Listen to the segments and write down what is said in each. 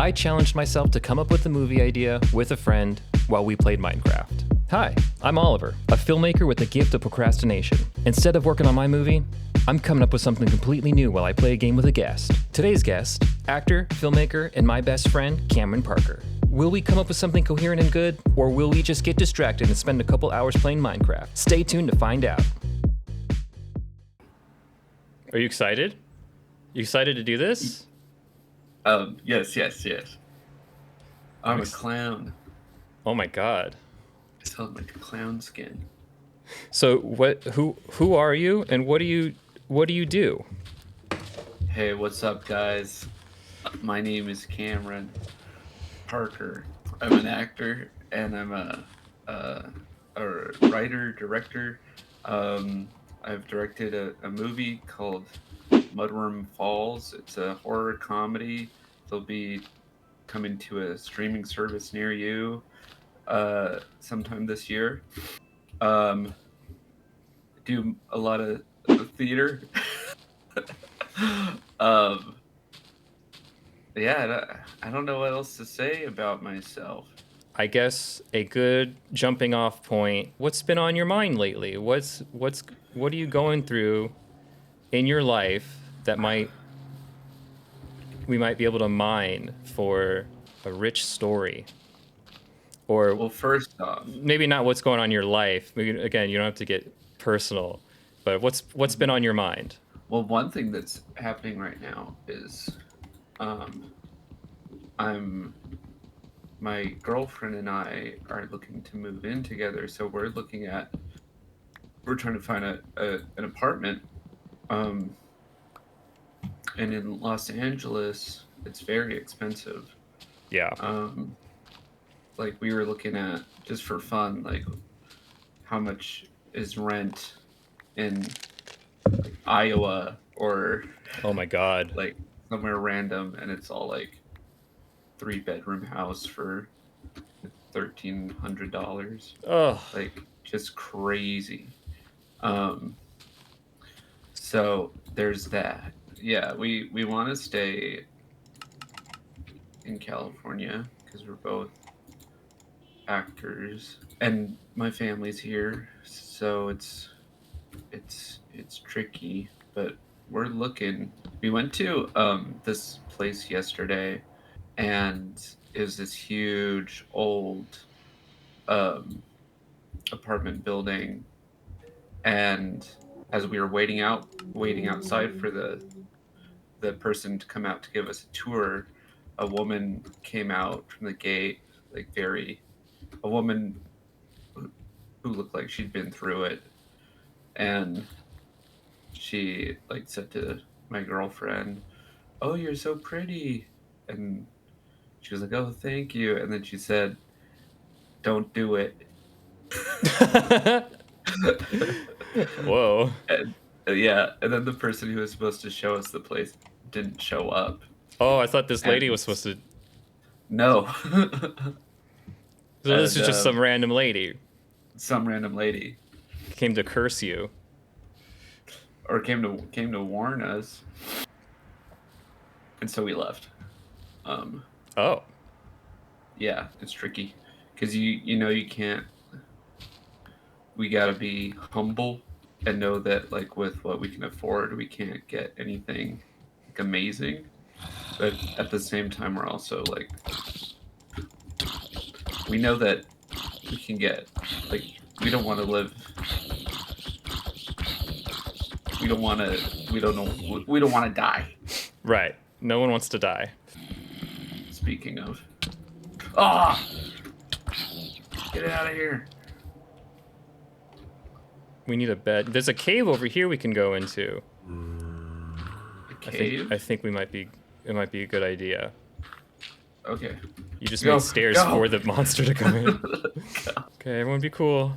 I challenged myself to come up with a movie idea with a friend while we played Minecraft. Hi, I'm Oliver, a filmmaker with the gift of procrastination. Instead of working on my movie, I'm coming up with something completely new while I play a game with a guest. Today's guest, actor, filmmaker, and my best friend, Cameron Parker. Will we come up with something coherent and good, or will we just get distracted and spend a couple hours playing Minecraft? Stay tuned to find out. Are you excited? You excited to do this? Yes. I'm a clown. Oh my god. I still have my clown skin. So who are you and what do you do? Hey, what's up, guys? My name is Cameron Parker. I'm an actor and I'm a writer, director. I've directed a movie called Mudworm Falls. It's a horror comedy. They'll be coming to a streaming service near you sometime this year. Do a lot of theater. Yeah, I don't know what else to say about myself. I guess a good jumping off point. What's been on your mind lately? What are you going through in your life that we might be able to mine for a rich story? Or Well, first off, maybe not what's going on in your life. Maybe again, you don't have to get personal, but what's been on your mind? well, one thing that's happening right now is my girlfriend and I are looking to move in together, so we're trying to find an apartment. And in Los Angeles, it's very expensive. Yeah. Like we were looking at, just for fun, like how much is rent in like Iowa or Oh my god. like somewhere random, and it's all like 3-bedroom house for $1,300. Oh. Like just crazy. So there's that. Yeah, we want to stay in California because we're both actors and my family's here, so it's tricky, but we're looking. We went to this place yesterday, and it was this huge old apartment building, and as we were waiting outside for the person to come out to give us a tour, a woman came out from the gate, like a woman who looked like she'd been through it, and she like said to my girlfriend, "Oh, you're so pretty," and she was like, "Oh, thank you," and then she said, "Don't do it." Whoa. And, yeah, and then the person who was supposed to show us the place didn't show up. Oh, I thought this lady was supposed to. No. So this is just some random lady. Some random lady Came to curse you. or came to warn us, and so we left. Oh. Yeah, it's tricky because you can't. We gotta be humble and know that like with what we can afford, we can't get anything like amazing, but at the same time, we're also like we know that we can get like we don't want to live. We don't want to die. Right. No one wants to die. Speaking of, get it out of here. We need a bed. There's a cave over here we can go into. A cave? I think it might be a good idea. Okay. You just made stairs for the monster to come in. Okay, everyone be cool.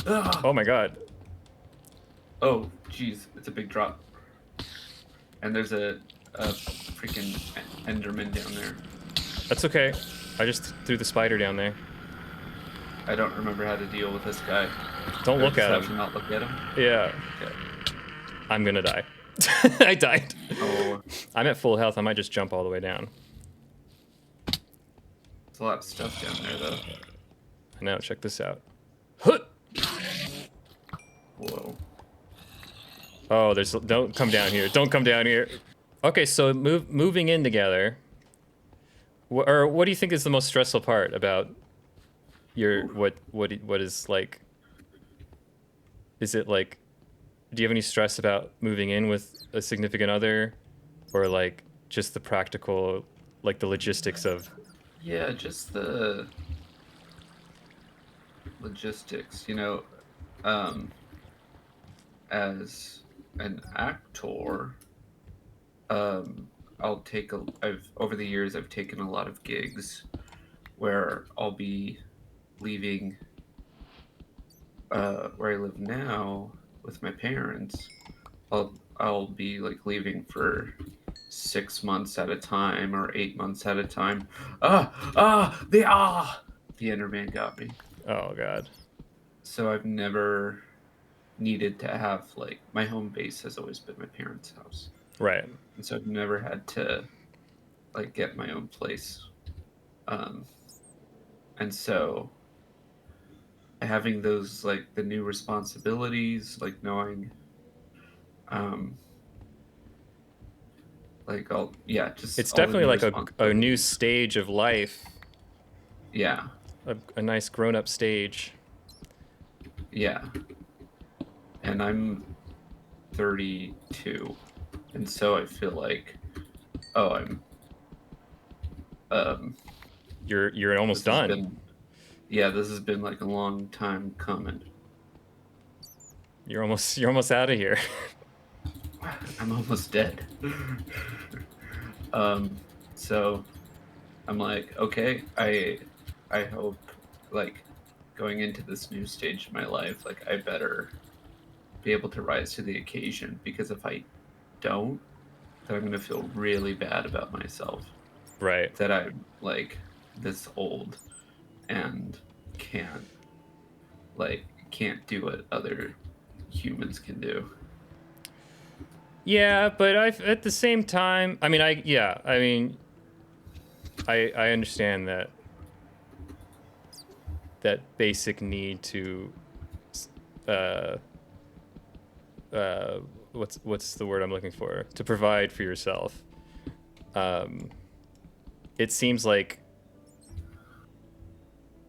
Oh my god. Oh, jeez, it's a big drop. And there's a freaking Enderman down there. That's okay. I just threw the spider down there. I don't remember how to deal with this guy. Don't look at Have to him. not look at him. Yeah. Okay. I'm gonna die. I died. Oh, I'm at full health. I might just jump all the way down. there's a lot of stuff down there, though. I know. Check this out. Whoa. Oh, don't come down here. Don't come down here. Okay, so moving in together. What do you think is the most stressful part about your what is like? Is it like? Do you have any stress about moving in with a significant other, or like just the practical, like the logistics of? Yeah, just the logistics, as an actor, over the years I've taken a lot of gigs where I'll be leaving where I live now with my parents. I'll be like leaving for 6 months at a time or 8 months at a time. The Enderman got me. Oh God. So I've never needed to have like my home base has always been my parents' house. Right. And so I've never had to like get my own place. And so having those like the new responsibilities, like knowing like just It's all the definitely new like a new responsibilities. stage of life. Yeah. A nice grown-up stage. Yeah. And I'm 32. And so I feel like I'm You're almost this has done. this has been like a long time coming. You're almost out of here. I'm almost dead. So I'm like, okay, I hope like going into this new stage of my life, like I better be able to rise to the occasion, because if I don't, then I'm gonna feel really bad about myself Right. that I'm like this old and can't do what other humans can do. Yeah, but at the same time, I mean, I understand that basic need to, uh, what's the word I'm looking for? To provide for yourself. It seems like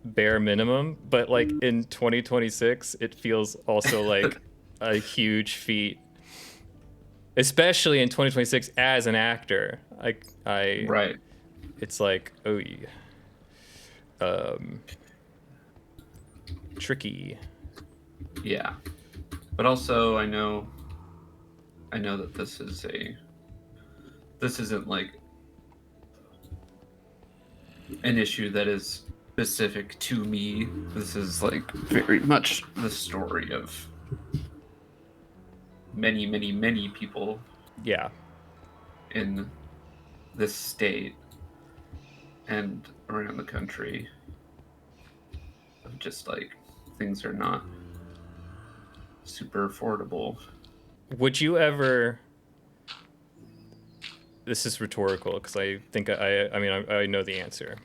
bare minimum, but like in 2026, it feels also like a huge feat, especially in 2026 as an actor. Right. It's like, oh, tricky. Yeah. But also I know that this isn't like an issue that is specific to me. This is like very much the story of many, many, many people Yeah. in this state and around the country, of just like things are not super affordable. Would you ever? This is rhetorical because I think I know the answer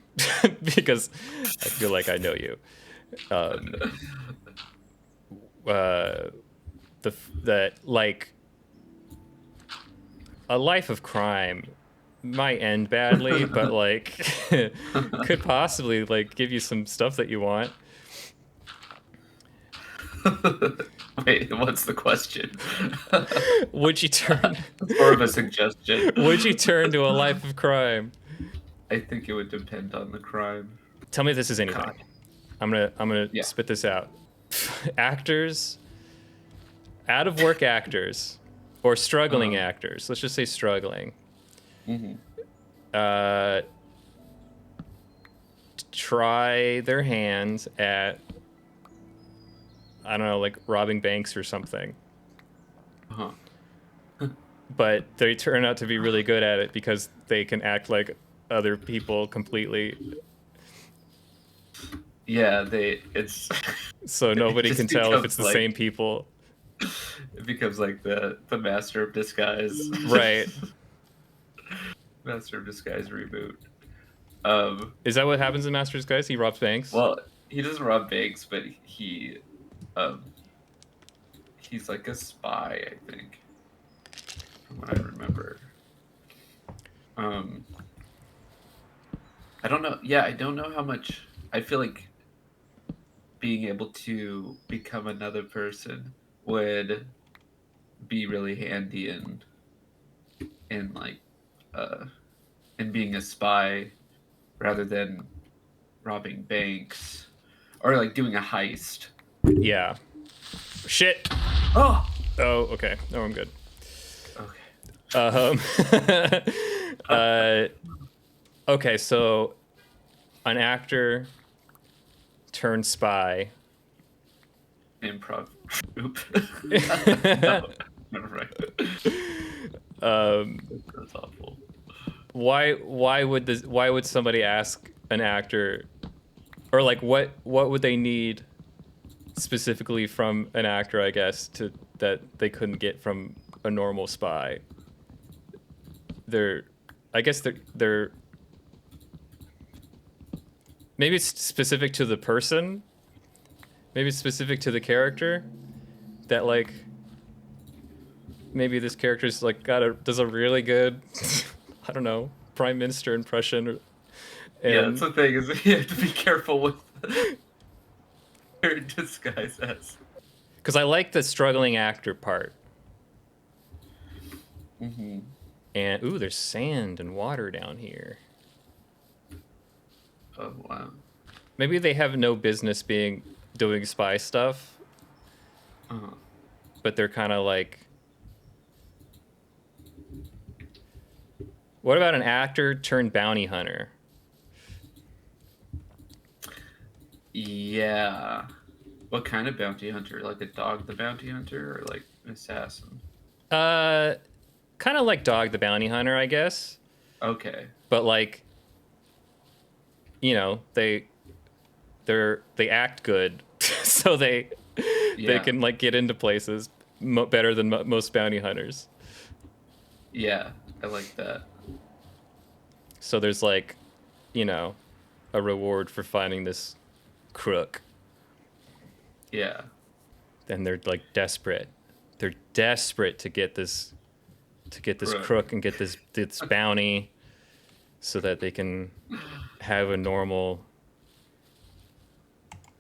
because I feel like I know you. That like a life of crime might end badly, but like could possibly like give you some stuff that you want. Wait, what's the question? Would you turn? It's more of a suggestion. Would you turn to a life of crime? I think it would depend on the crime. Tell me if this is anything. God. I'm gonna Yeah. spit this out. Actors, out of work actors, or struggling actors. Let's just say struggling. Mm-hmm. Try their hands at, I don't know, like robbing banks or something. Uh-huh. But they turn out to be really good at it because they can act like other people completely. Yeah, it's So nobody just can tell if becomes it's the like- same people. It becomes like the Master of Disguise. Right. Master of Disguise reboot. Is that what happens in Master's Guys? He robs banks? Well, he doesn't rob banks, but um, he's like a spy, I think, from what I remember. I don't know. Yeah, I don't know how much. I feel like being able to become another person would be really handy in like in being a spy rather than robbing banks or like doing a heist. Yeah. Shit. Oh, Oh, okay. Oh, I'm good. okay. Okay, so an actor turned spy. Improv. Oop. No, right. That's awful. Why would somebody ask an actor, or like what would they need specifically from an actor, I guess, to that they couldn't get from a normal spy? I guess they're maybe it's specific to the person, maybe it's specific to the character, that like maybe this character's like does a really good I don't know, prime minister impression. Yeah, that's the thing, is you have to be careful with your disguise as. Because I like the struggling actor part. Mm-hmm. And ooh, there's sand and water down here. Oh wow. Maybe they have no business doing spy stuff, Uh-huh. but they're kind of like. What about an actor turned bounty hunter? Yeah. What kind of bounty hunter? Like a Dog the Bounty Hunter or like an assassin? Kind of like Dog the Bounty Hunter, I guess. Okay. But like, you know, they act good, so they can like get into places better than most bounty hunters. Yeah, I like that. So there's like, you know, a reward for finding this crook. Yeah. And they're like desperate. They're desperate to get this crook and get this bounty so that they can have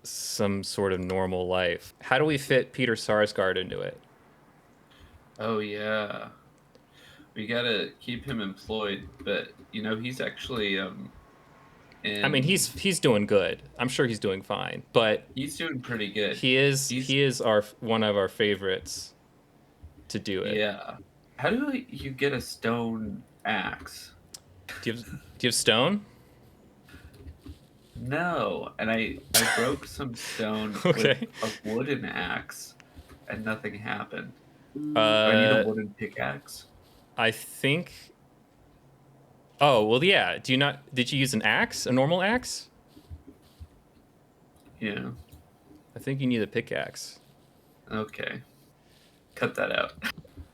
some sort of normal life. How do we fit Peter Sarsgaard into it? Oh yeah. We gotta keep him employed, but you know he's actually I mean, he's doing good. I'm sure he's doing fine, but he's doing pretty good. He is one of our favorites to do it. Yeah. How do you get a stone axe? Do you have stone? No, and I broke some stone Okay. with a wooden axe, and nothing happened. I need a wooden pickaxe. I think. Oh well, yeah. Did you use an axe, a normal axe? Yeah. I think you need a pickaxe. Okay. Cut that out.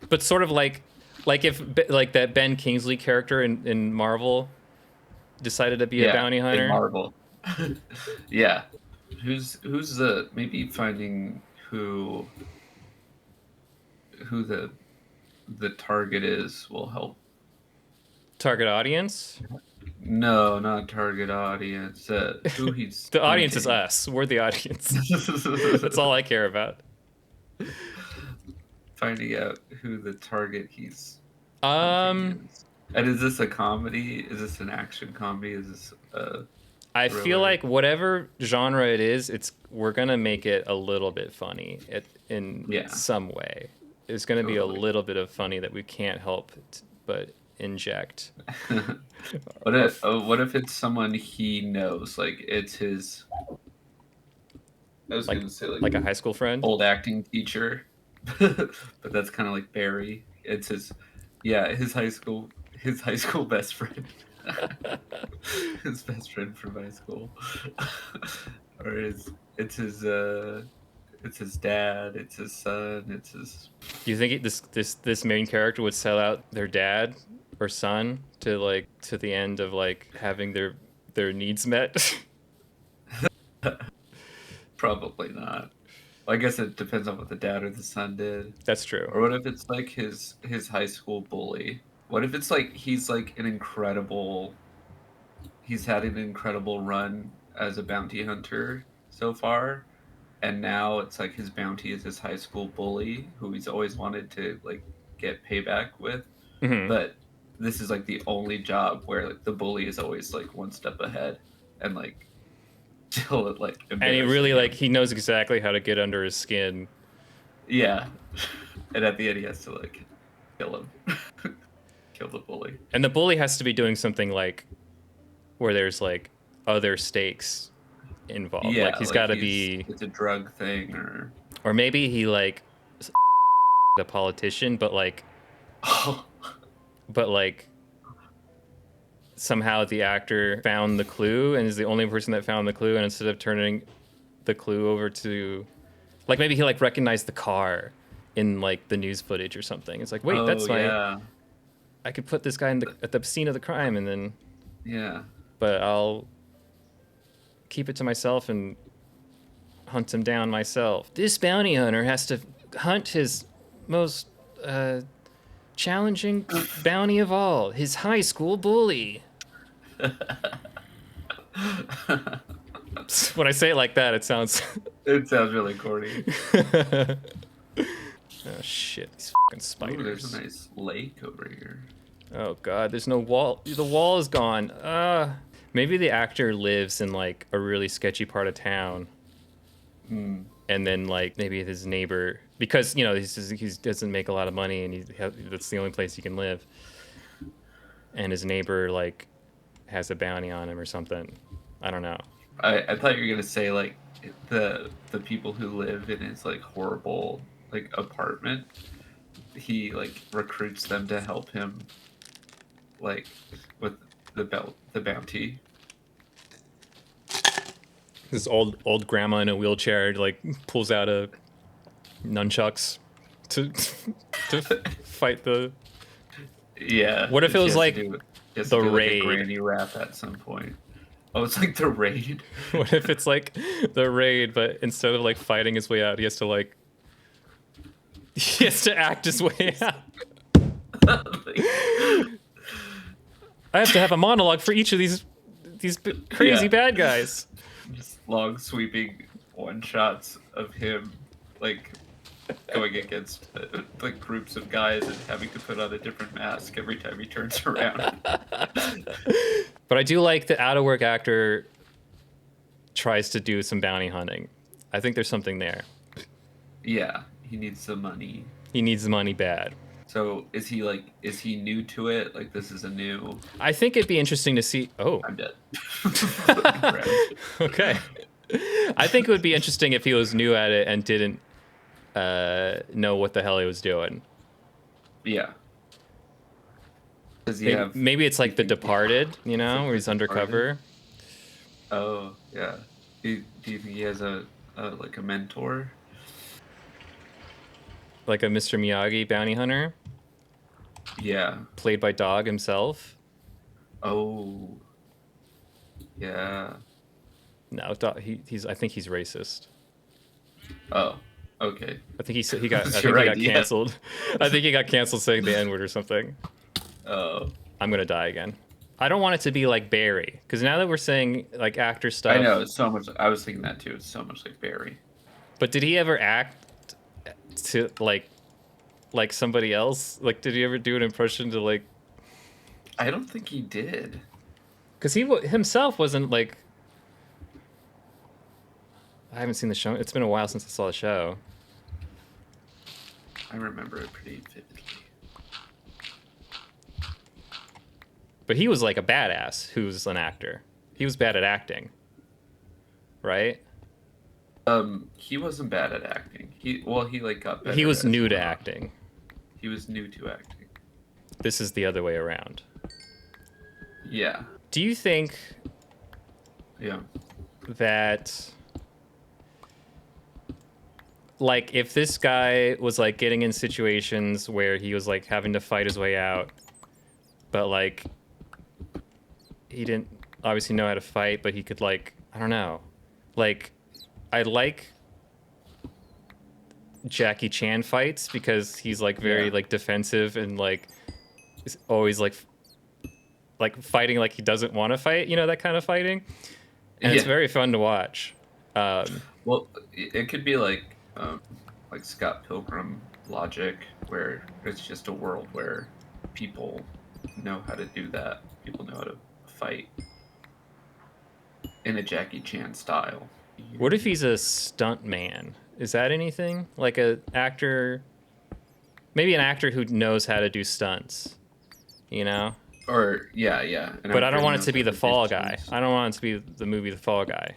But sort of like if like that Ben Kingsley character in Marvel decided to be a bounty hunter. In Marvel. Yeah. Who's the maybe finding who the target is will help. Target audience? No, not target audience. Who he's The audience is us. We're the audience. That's all I care about. Finding out who the target he's Um is. And is this a comedy? Is this an action comedy? Is this I thriller? feel like whatever genre it is, we're gonna make it a little bit funny in some way. It's gonna be a little bit of funny that we can't help but inject. What if it's someone he knows? Like it's his. I was gonna say like a high school friend, old acting teacher, but that's kind of like Barry. It's his high school best friend. His best friend from high school. Or it's his It's his dad. It's his son. It's his. Do you think this main character would sell out their dad or son to like to the end of like having their needs met? Probably not. Well, I guess it depends on what the dad or the son did. That's true. Or what if it's like his high school bully? What if it's like he's like an incredible. He's had an incredible run as a bounty hunter so far, and now it's like his bounty is his high school bully who he's always wanted to like get payback with, Hmm. but this is like the only job where like the bully is always like one step ahead and like still like And he embarrassing really him. like he knows exactly how to get under his skin. Yeah, and at the end he has to like kill him, kill the bully. And the bully has to be doing something like where there's like other stakes involved. Yeah, Like he's got to be, it's a drug thing or maybe he like a politician, but like oh somehow the actor found the clue and is the only person that found the clue, and instead of turning the clue over to like maybe he like recognized the car in like the news footage or something. It's like, wait, that's my yeah. I could put this guy at the scene of the crime, and then Yeah. but I'll keep it to myself and hunt him down myself. This bounty hunter has to hunt his most challenging bounty of all, his high school bully. When I say it like that, it sounds. It sounds really corny. Oh shit! These fucking Ooh, spiders. there's a nice lake over here. Oh god, there's no wall. The wall is gone. Maybe the actor lives in like a really sketchy part of town, Hmm. and then like maybe his neighbor, because you know he doesn't make a lot of money, and that's the only place he can live. And his neighbor like has a bounty on him or something. I don't know. I thought you were gonna say like the people who live in his like horrible like apartment. He like recruits them to help him, like with the bounty. This old grandma in a wheelchair like pulls out a nunchucks to to fight the. Yeah. What if it she was has to like do- she has The to do, like, Raid? a granny rap at some point. Oh, it's like the raid. What if it's like the raid, but instead of like fighting his way out, he has to like he has to act his way out. I have to have a monologue for each of these crazy Yeah. bad guys. Just long sweeping one shots of him like going against like groups of guys and having to put on a different mask every time he turns around. But I do like the out of work actor tries to do some bounty hunting. I think there's something there. Yeah, he needs some money. He needs the money bad. So is he new to it? Like this is a new I think it'd be interesting to see. Oh, I'm dead. okay. I think it would be interesting if he was new at it and didn't know what the hell he was doing. Yeah. Does he Maybe, have maybe it's like The Departed, you know, like where he's The undercover. Oh, yeah. Do you think he has a like a mentor? Like a Mr. Miyagi bounty hunter, Yeah. played by Dog himself. Oh. Yeah. No, he's. I think he's racist. Oh. Okay. I think he got. I What's think your he got idea? canceled. I think he got canceled saying the N-word or something. Oh. I'm gonna die again. I don't want it to be like Barry, because now that we're saying like actor stuff. I know, it's so much I was thinking that too. It's so much like Barry. But did he ever act to like somebody else? Like, did he ever do an impression to like? I don't think he did. Because he himself wasn't like. I haven't seen the show. It's been a while since I saw the show. I remember it pretty vividly. But he was like a badass who's an actor. He was bad at acting. Right? He wasn't bad at acting. He like got better. He was as new to well. acting. He was new to acting. This is the other way around. Yeah. Do you think Yeah. that like if this guy was like getting in situations where he was like having to fight his way out, but like he didn't obviously know how to fight, but he could like, I don't know. Like I like Jackie Chan fights because he's like very Yeah. like defensive and like is always like fighting like he doesn't want to fight, you know, that kind of fighting. And it's Yeah. very fun to watch. Well, it could be like Scott Pilgrim logic, where it's just a world where people know how to do that. People know how to fight in a Jackie Chan style. What if he's a stunt man? Is that anything? Like a actor, maybe an actor who knows how to do stunts, you know? Or yeah. An But I actor don't who want it knows to be how the do Fall Guy. stunts. I don't want it to be the movie The Fall Guy,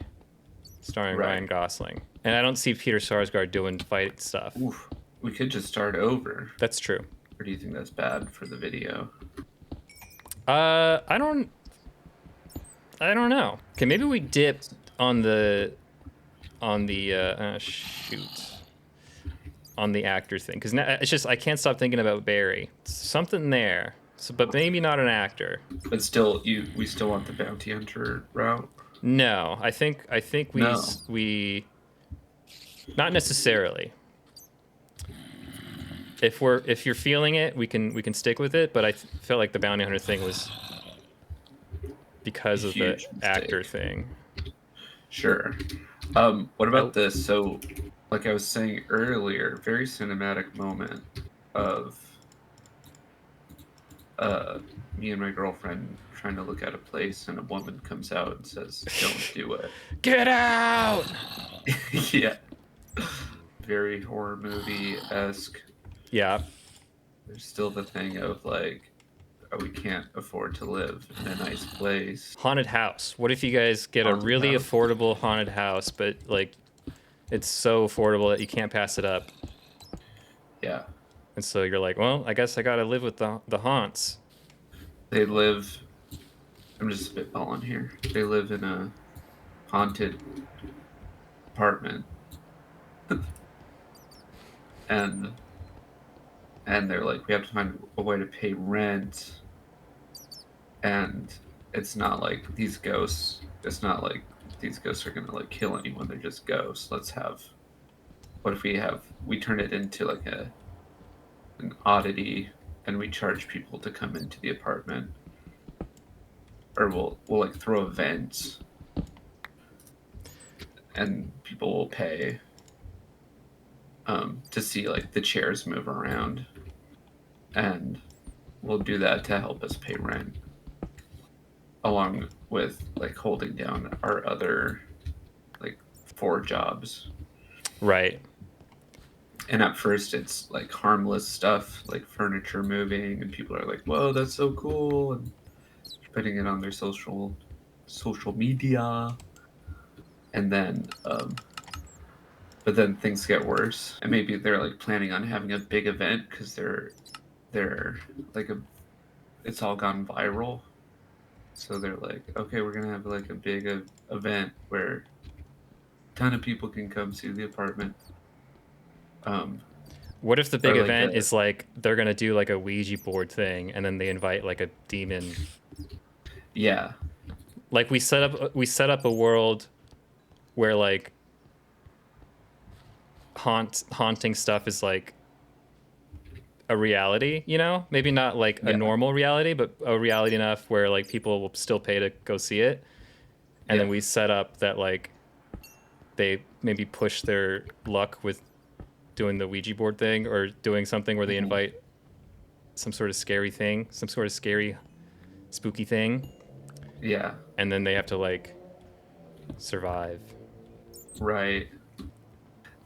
starring Right. Ryan Gosling. And I don't see Peter Sarsgaard doing fight stuff. Oof. We could just start over. That's true. Or do you think that's bad for the video? I don't know. Okay, maybe we dip on the shoot on the actor thing because it's just I can't stop thinking about Barry. Something there, so, but maybe not an actor. But still, we still want the bounty hunter route. No, I think we No. we not necessarily. If you're feeling it, we can stick with it. But I felt like the bounty hunter thing was because of the Huge mistake. actor thing. Sure. What about this? So, like I was saying earlier, very cinematic moment of me and my girlfriend trying to look at a place, and a woman comes out and says, "Don't do it." Get out! Yeah. Very horror movie-esque. Yeah. There's still the thing of like, oh, we can't afford to live in a nice place. Haunted house. What if you guys get a Haunted really house. affordable haunted house, but like it's so affordable that you can't pass it up, Yeah. and so you're like, well, I guess I gotta live with the haunts. They live. I'm just spitballing here. They live in a haunted apartment, and they're like, we have to find a way to pay rent, and it's not like these ghosts. It's not like these ghosts are gonna like kill anyone. They're just ghosts. Let's have. What if we turn it into like an oddity, and we charge people to come into the apartment, or we'll like throw events, and people will pay to see like the chairs move around, and we'll do that to help us pay rent, along with like holding down our other like 4 jobs. Right. And at first it's like harmless stuff like furniture moving, and people are like, whoa, that's so cool, and putting it on their social media. And then but then things get worse, and maybe they're like planning on having a big event because they're like it's all gone viral, so they're like, okay, we're gonna have like a big event where a ton of people can come see the apartment. What if the big Or, like, event a- is like they're gonna do like a Ouija board thing, and then they invite like a demon? Yeah, Like we set up a world where like haunting stuff is like a reality, you know? Maybe not like a Yeah. normal reality, but a reality enough where like people will still pay to go see it. And then Yeah. we set up that like they maybe push their luck with doing the Ouija board thing or doing something where they Mhm. invite some sort of scary thing, some sort of scary spooky thing, yeah, and then they have to like survive. right.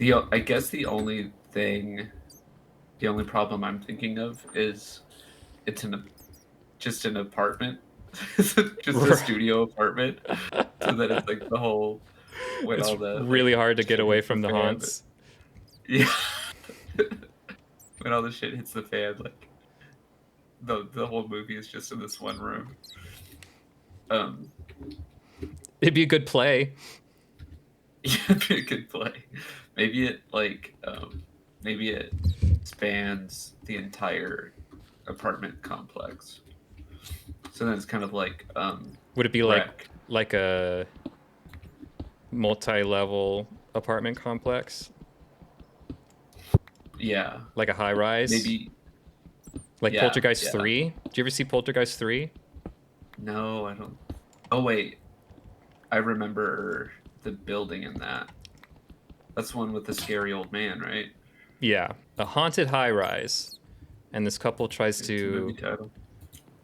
I guess the only problem I'm thinking of is it's just an apartment, just a Right. studio apartment, so that it's like the whole when It's all the really like, hard to get shit away hits from the fan, haunts. Yeah, when all the shit hits the fan, like the whole movie is just in this one room. It'd be a good play. Yeah, it'd be a good play. maybe it maybe it spans the entire apartment complex. So then it's kind of like Would it be wreck. like a multi-level apartment complex, Yeah, like a high rise, maybe. like Yeah, Poltergeist yeah. 3? Did you ever see Poltergeist 3? No, I don't. Oh wait, I remember the building in that. That's the one with the scary old man, right? Yeah, a haunted high rise, and this couple tries It's a movie to title.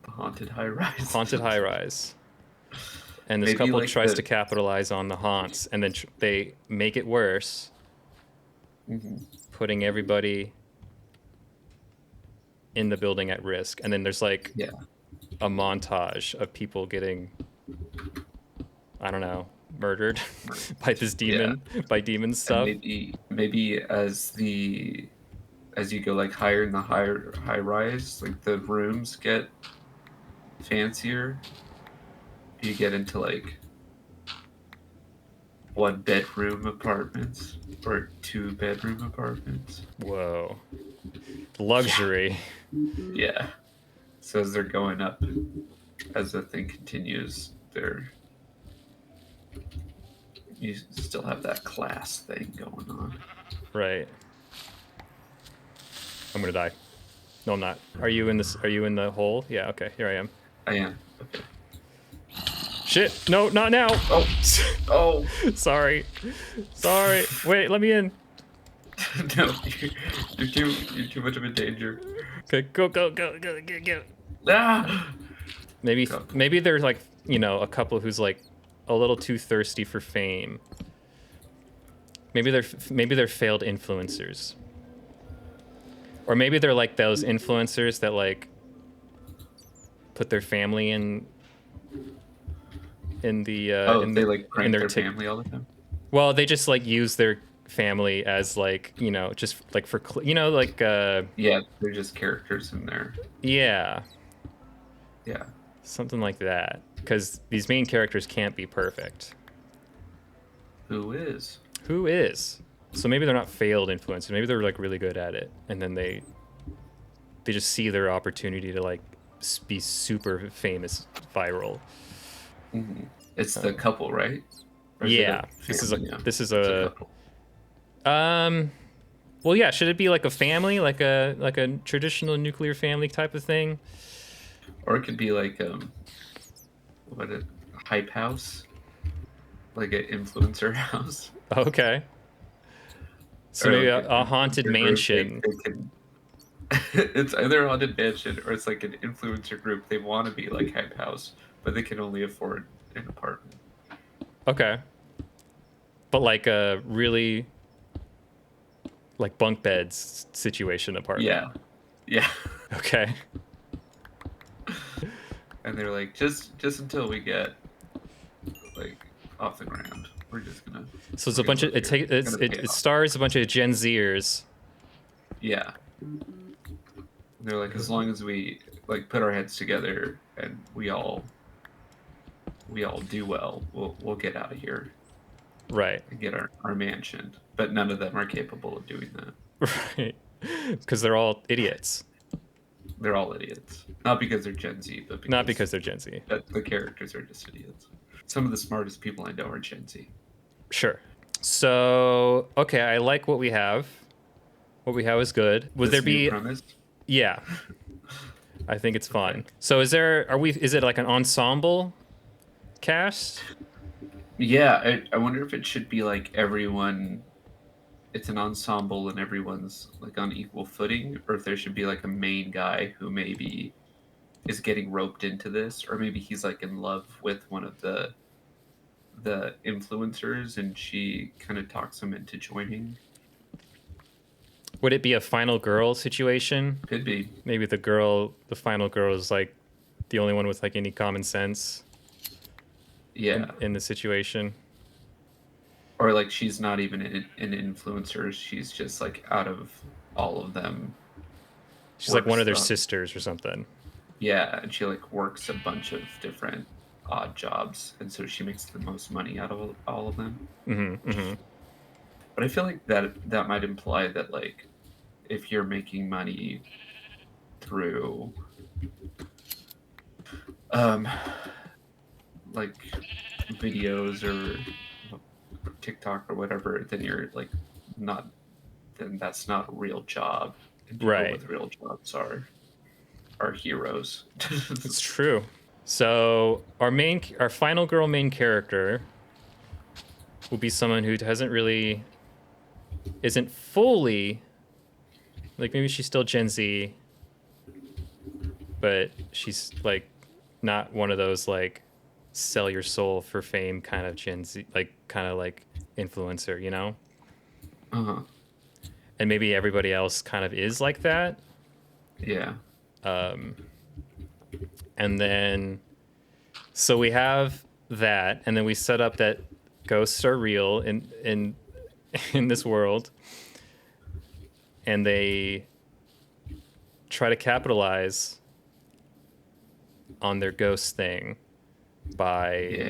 The Haunted High Rise. haunted high rise, and this Maybe couple like tries to the. capitalize on the haunts, and then they make it worse, Mhm. putting everybody in the building at risk. And then there's like Yeah, a montage of people getting, I don't know, murdered by this yeah, demon, by demon and stuff. maybe as you go like higher in the high rise, like the rooms get fancier. You get into like 1 bedroom apartments or 2 bedroom apartments. Whoa, luxury. Yeah. So as they're going up, as the thing continues, you still have that class thing going on. Right. I'm gonna die. No, I'm not. Are you in this? Are you in the hole? Yeah. Okay. Here I am. I am. Okay. Shit. No, not now. Oh. Oh. Sorry. Sorry. Wait. Let me in. No, you're too much of a danger. Okay. Go. Go. Go. Go. Go. Go. Ah! Maybe they're like, you know, a couple who's like a little too thirsty for fame. Maybe they're failed influencers. Or maybe they're like those influencers that like put their family in the Oh, in they the like in prank their their tick. family all the time. Well, they just like use their family as like, you know, just like for you know, like Yeah, they're just characters in there. yeah, Yeah. something like that. Because these main characters can't be perfect. Who is? Who is? So maybe they're not failed influencers. Maybe they're like really good at it, and then they just see their opportunity to like be super famous, viral. Mhm. It's the couple, right? Or is it Yeah, a family? Yeah, this is it's a a couple. well, yeah. Should it be like a family, like a traditional nuclear family type of thing? Or it could be like what a hype house, like an influencer house. Okay. So Or maybe like an a haunted influencer group. mansion. They can. It's either a haunted mansion or it's like an influencer group. They want to be like hype house, but they can only afford an apartment. Okay. But like a really like bunk beds situation apartment. Yeah, yeah. Okay. And they're like, just until we get like off the ground, we're just gonna. So it's we're a gonna bunch of live here. It's gonna pay it off. stars a bunch of Gen Zers. Yeah. And they're like, as long as we like put our heads together and we all do well, we'll get out of here Right. and get our mansion. But none of them are capable of doing that. Right. Because they're all idiots. They're all idiots. Not because they're Gen Z, but Not because they're Gen Z. the characters are just idiots. Some of the smartest people I know are Gen Z. Sure. So, okay, I like what we have. What we have is good. Would This there new be premise? Yeah. I think it's fun. Okay. So is it like an ensemble cast? Yeah, I wonder if it should be like everyone. It's an ensemble and everyone's like on equal footing, or if there should be like a main guy who maybe is getting roped into this, or maybe he's like in love with one of the influencers and she kind of talks him into joining. Would it be a final girl situation? Could be. Maybe the final girl is like the only one with like any common sense Yeah. in the situation. Or like she's not even an influencer, she's just like out of all of them. She's like one of their Works, sisters or something. Yeah, and she like works a bunch of different odd jobs, and so she makes the most money out of all of them. Mm-hmm, mm-hmm. But I feel like that might imply that like if you're making money through um like videos or TikTok or whatever, then you're like not then that's not a real job. And people Right. with real jobs are heroes. It's true. So our final girl main character will be someone who isn't fully, like, maybe she's still Gen Z, but she's like not one of those like sell your soul for fame kind of Gen Z, like kind of like influencer, you know? Uh-huh. And maybe everybody else kind of is like that. Yeah. And then, so we have that, and then we set up that ghosts are real in in this world, and they try to capitalize on their ghost thing by Yeah.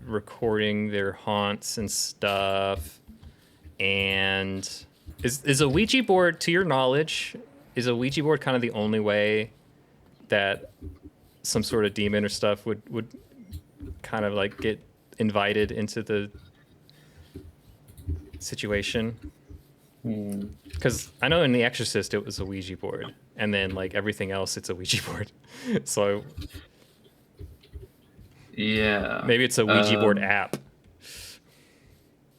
recording their haunts and stuff. And is a Ouija board, to your knowledge, is a Ouija board kind of the only way that some sort of demon or stuff would kind of like get invited into the situation? Hmm. Because I know in The Exorcist it was a Ouija board, and then like everything else it's a Ouija board. So Yeah. maybe it's a Ouija board app.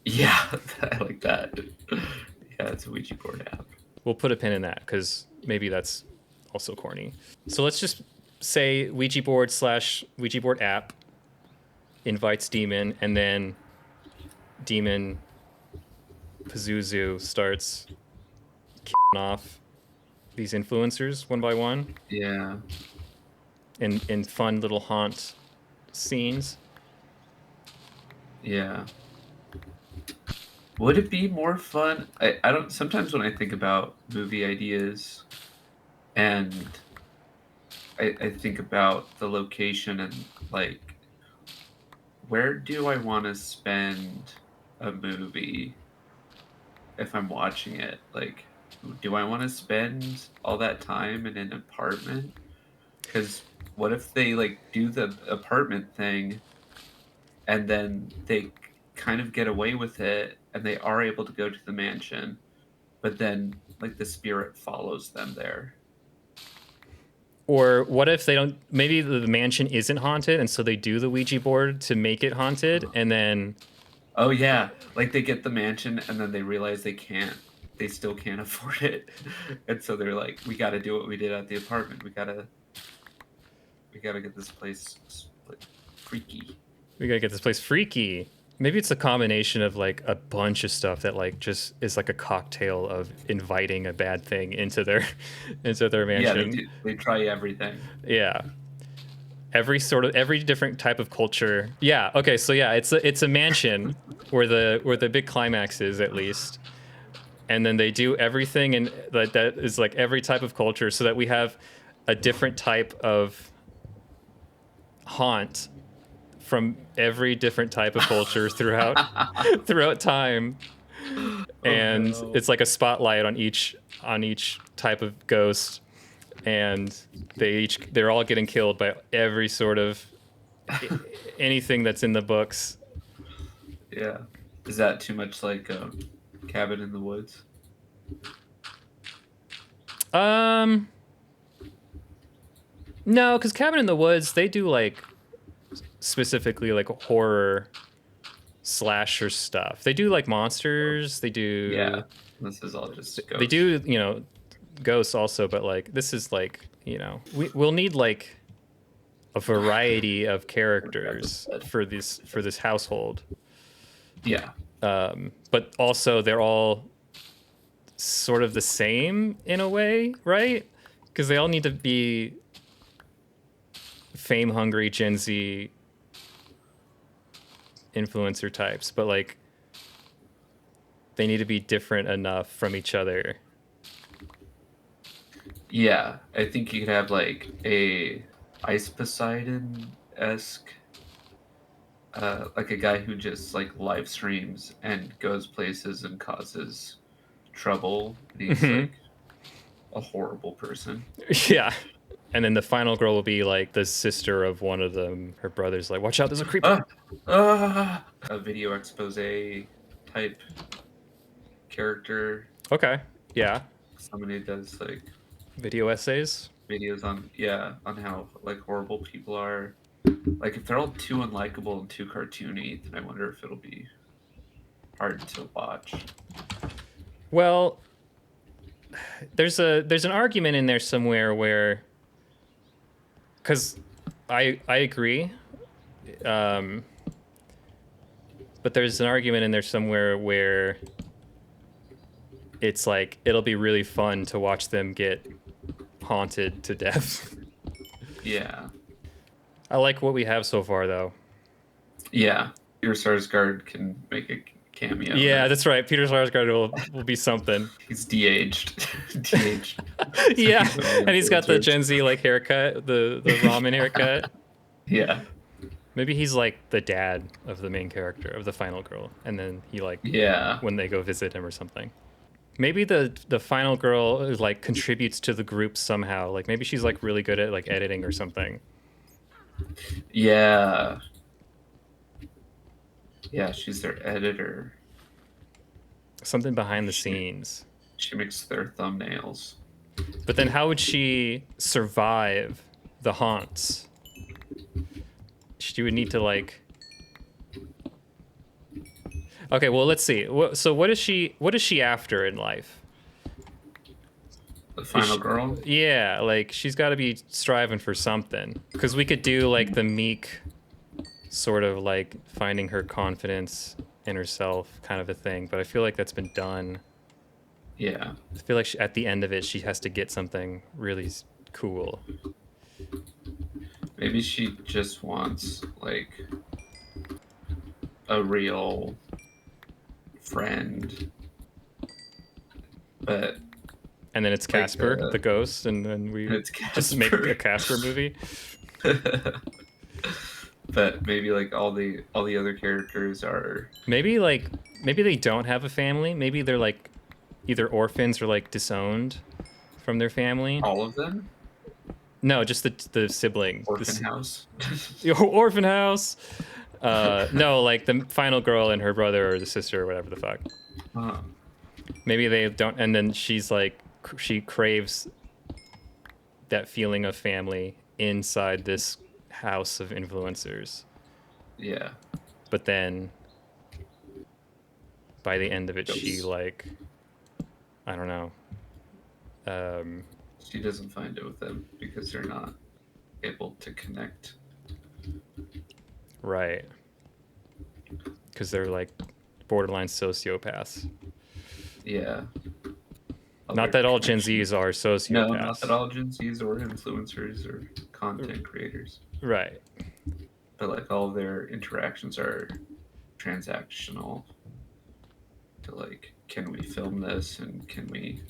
Yeah, I like that. Yeah, it's a Ouija board app. We'll put a pin in that because maybe that's also corny. So let's just say Ouija board / Ouija board app invites demon, and then demon Pazuzu starts kicking off these influencers one by one Yeah. in fun little haunt scenes. Yeah. Would it be more fun? I don't sometimes when I think about movie ideas and I think about the location and like where do I want to spend a movie if I'm watching it? Like, do I want to spend all that time in an apartment? Because what if they like do the apartment thing and then they kind of get away with it and they are able to go to the mansion, but then like the spirit follows them there? Or what if they don't? Maybe the mansion isn't haunted, and so they do the Ouija board to make it haunted, and then Oh yeah, like they get the mansion and then they realize they still can't afford it, and so they're like, we got to do what we did at the apartment. We gotta get this place like freaky. we gotta get this place freaky. Maybe it's a combination of like a bunch of stuff that like just is like a cocktail of inviting a bad thing into their into their Yeah, mansion. they try everything. Yeah. Every different type of culture. Yeah. Okay. So yeah, it's a mansion where the big climax is, at least, and then they do everything and that is like every type of culture, so that we have a different type of haunt from every different type of culture throughout time, and no. it's like a spotlight on each type of ghost, and they're all getting killed by every sort of anything that's in the books. Yeah, is that too much like Cabin in the Woods? No, because Cabin in the Woods, they do like specifically like horror slasher stuff. They do like monsters. They do. Yeah, this is all just ghosts. They do, ghosts also, but like this is like, we'll need like a variety of characters for this household. Yeah, But also they're all sort of the same in a way, right? Because they all need to be fame hungry Gen Z influencer types, but like they need to be different enough from each other. yeah. I think you could have like a Ice Poseidon esque like a guy who just like live streams and goes places and causes trouble. He's Mhm. like a horrible person. Yeah. And then the final girl will be like the sister of one of them. Her brother's like, watch out, there's a creeper. A video expose type character. Okay. Yeah. Somebody does like Video essays. videos on on how like horrible people are. Like if they're all too unlikable and too cartoony, then I wonder if it'll be hard to watch. Well, there's an argument in there somewhere where, because I agree, but there's an argument in there somewhere where it's like it'll be really fun to watch them get haunted to death. Yeah. I like what we have so far, though. Yeah. Peter Sarsgaard can make a cameo. Yeah, that's right. Peter Sarsgaard will be something. He's de-aged. De-aged. Yeah, he's and he's got the filtered. Gen Z like haircut, the ramen haircut. Yeah. Maybe he's like the dad of the main character of the final girl, and then he like Yeah. when they go visit him or something. Maybe the final girl is, like contributes to the group somehow. Like maybe she's like really good at like editing or something. Yeah. Yeah, she's their editor. Something behind the scenes. She makes their thumbnails. But then how would she survive the haunts? She would need to like. Okay, well let's see. So what is she after in life? The final she- girl? Yeah, like she's got to be striving for something. Because we could do like the meek, sort of like finding her confidence in herself kind of a thing. But I feel like that's been done. Yeah. I feel like at the end of it, she has to get something really cool. Maybe she just wants like a real friend. But And then it's Like, Casper, the ghost, and then we it's just make Casper. a Casper movie. But maybe like all the other characters are Maybe they don't have a family. Maybe they're like either orphans or like disowned from their family. all of them. No, just the sibling. Orphan house. Orphan house. No, like the final girl and her brother or the sister or whatever the fuck. Huh. Maybe they don't, and then she's like she craves that feeling of family inside this house of influencers. Yeah. But then by the end of it, she Ghosts. like, I don't know. She doesn't find it with them because they're not able to connect. Right. Because they're like borderline sociopaths. Yeah. Not that all Gen Zs are sociopaths. No, not that all Gen Zs or influencers or content creators. Right. But like all their interactions are transactional. To like, can we film this and can we?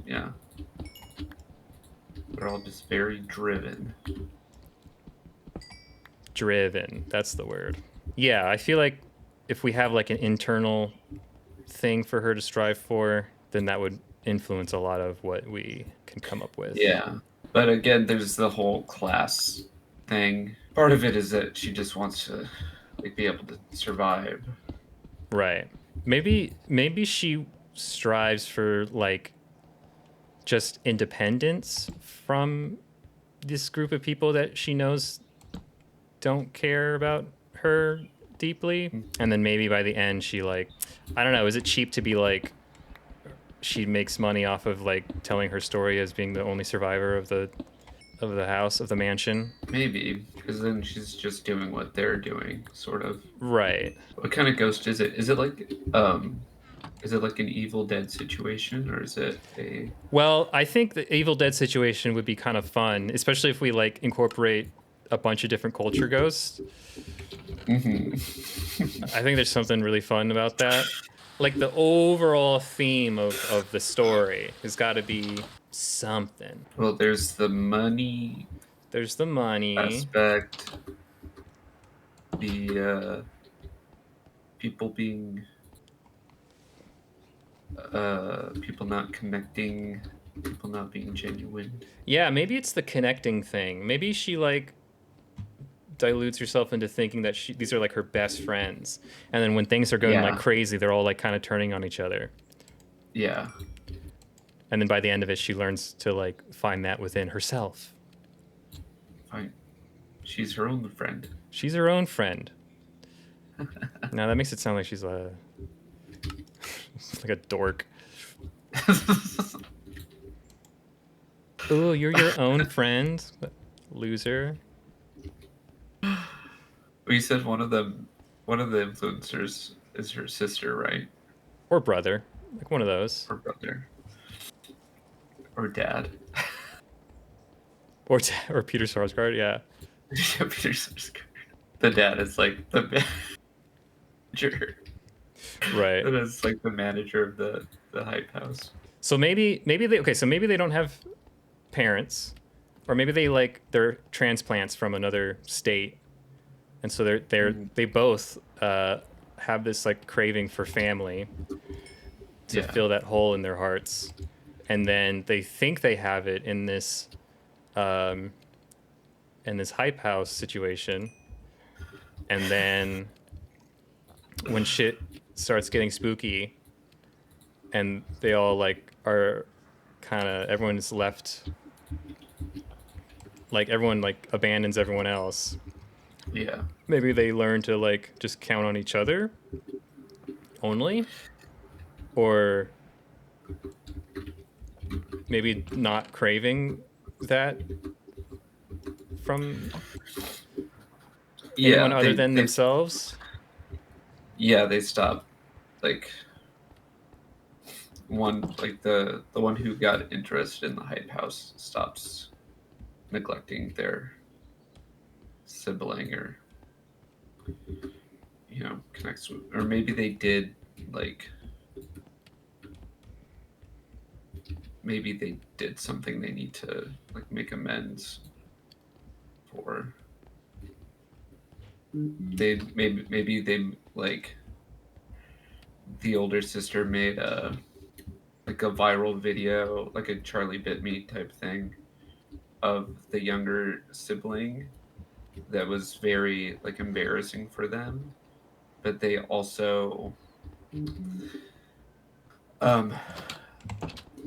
Yeah. They're all just very driven. Driven. That's the word. Yeah, I feel like if we have like an internal thing for her to strive for, then that would influence a lot of what we can come up with. Yeah. But again, there's the whole class thing. Part of it is that she just wants to like be able to survive. Right. Maybe she strives for like just independence from this group of people that she knows don't care about her deeply. And then maybe by the end she like, I don't know, is it cheap to be like she makes money off of like telling her story as being the only survivor of the house, of the mansion? Maybe, because then she's just doing what they're doing, sort of. Right. What kind of ghost is it? Is it like an Evil Dead situation, or is it a? Well, I think the Evil Dead situation would be kind of fun, especially if we like incorporate a bunch of different culture ghosts. Mm-hmm. I think there's something really fun about that. Like the overall theme of the story has got to be something. Well, there's the money There's the money. aspect, the people being people not connecting, people not being genuine. Yeah, maybe it's the connecting thing. Maybe she like dilutes herself into thinking that these are like her best friends, and then when things are going like Yeah. crazy, they're all like kind of turning on each other. Yeah. And then by the end of it, she learns to like find that within herself. Fine. She's her own friend. She's her own friend. Now that makes it sound like she's like a dork. Oh, you're your own friend, loser. We said one of the influencers is her sister, right? Or brother, like one of those. Or brother. Or dad. Or Peter Sarsgaard, yeah. Yeah, Peter Sarsgaard. The dad is like the manager. Right. That is like the manager of the hype house. So maybe they don't have parents, or maybe they're transplants from another state, and so they both have this like craving for family to fill that hole in their hearts, and then they think they have it in this hype house situation, and then when shit starts getting spooky and they all like are kind of, everyone's left, like everyone like abandons everyone else, Yeah. maybe they learn to like just count on each other only, or maybe not craving that from anyone other than themselves. Yeah, they stop, like one, like the one who got interested in the hype house stops neglecting their sibling, or connects with, or maybe they did, like maybe they did something they need to like make amends for. They maybe they like the older sister made a viral video, like a Charlie Bit Me type thing, of the younger sibling that was very like embarrassing for them, but they also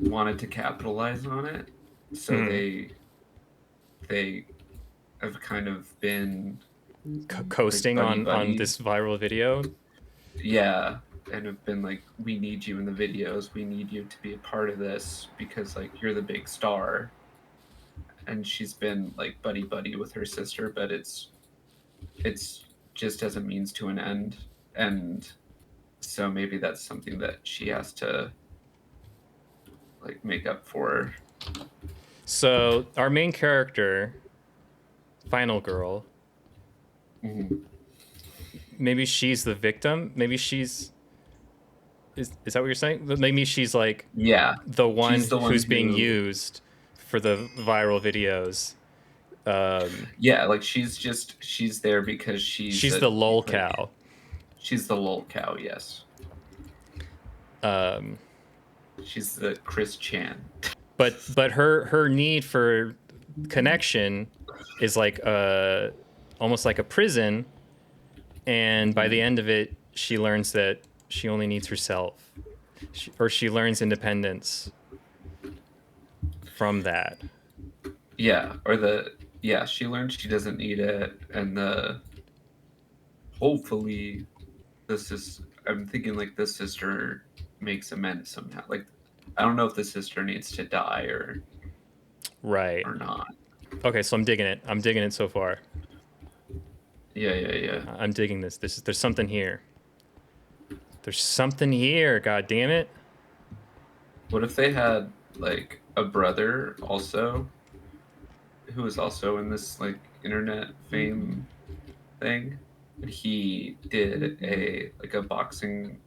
wanted to capitalize on it, so they have kind of been coasting like, on this viral video. Yeah, and have been like, we need you in the videos, we need you to be a part of this because like you're the big star. And she's been like buddy with her sister, but it's just as a means to an end. And so maybe that's something that she has to like make up for. So our main character, Final Girl, maybe she's the victim. Maybe she's is that what you're saying? Maybe she's like the one who's being used for the viral videos. Like she's there because she's the lol cow. She's the lol cow, yes. She's the Chris Chan. But her need for connection is like almost like a prison, and by the end of it, she learns that she only needs herself, she learns independence from that. She learns she doesn't need it, and hopefully I'm thinking like the sister makes amends somehow. Like, I don't know if the sister needs to die or not. Okay, so I'm digging it so far. Yeah. I'm digging this. There's something here. There's something here, god damn it. What if they had like a brother also who was also in this like internet fame thing? And he did a boxing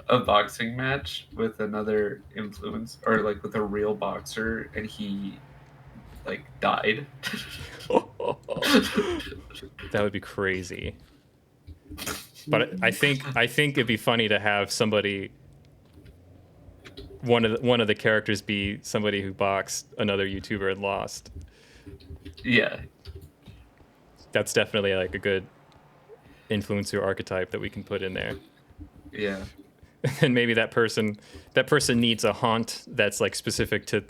a boxing match with another influence, or like with a real boxer, and he like died. That would be crazy. But I think it'd be funny to have somebody, one of the characters be somebody who boxed another YouTuber and lost. Yeah. That's definitely like a good influencer archetype that we can put in there. Yeah. And maybe that person needs a haunt that's like specific to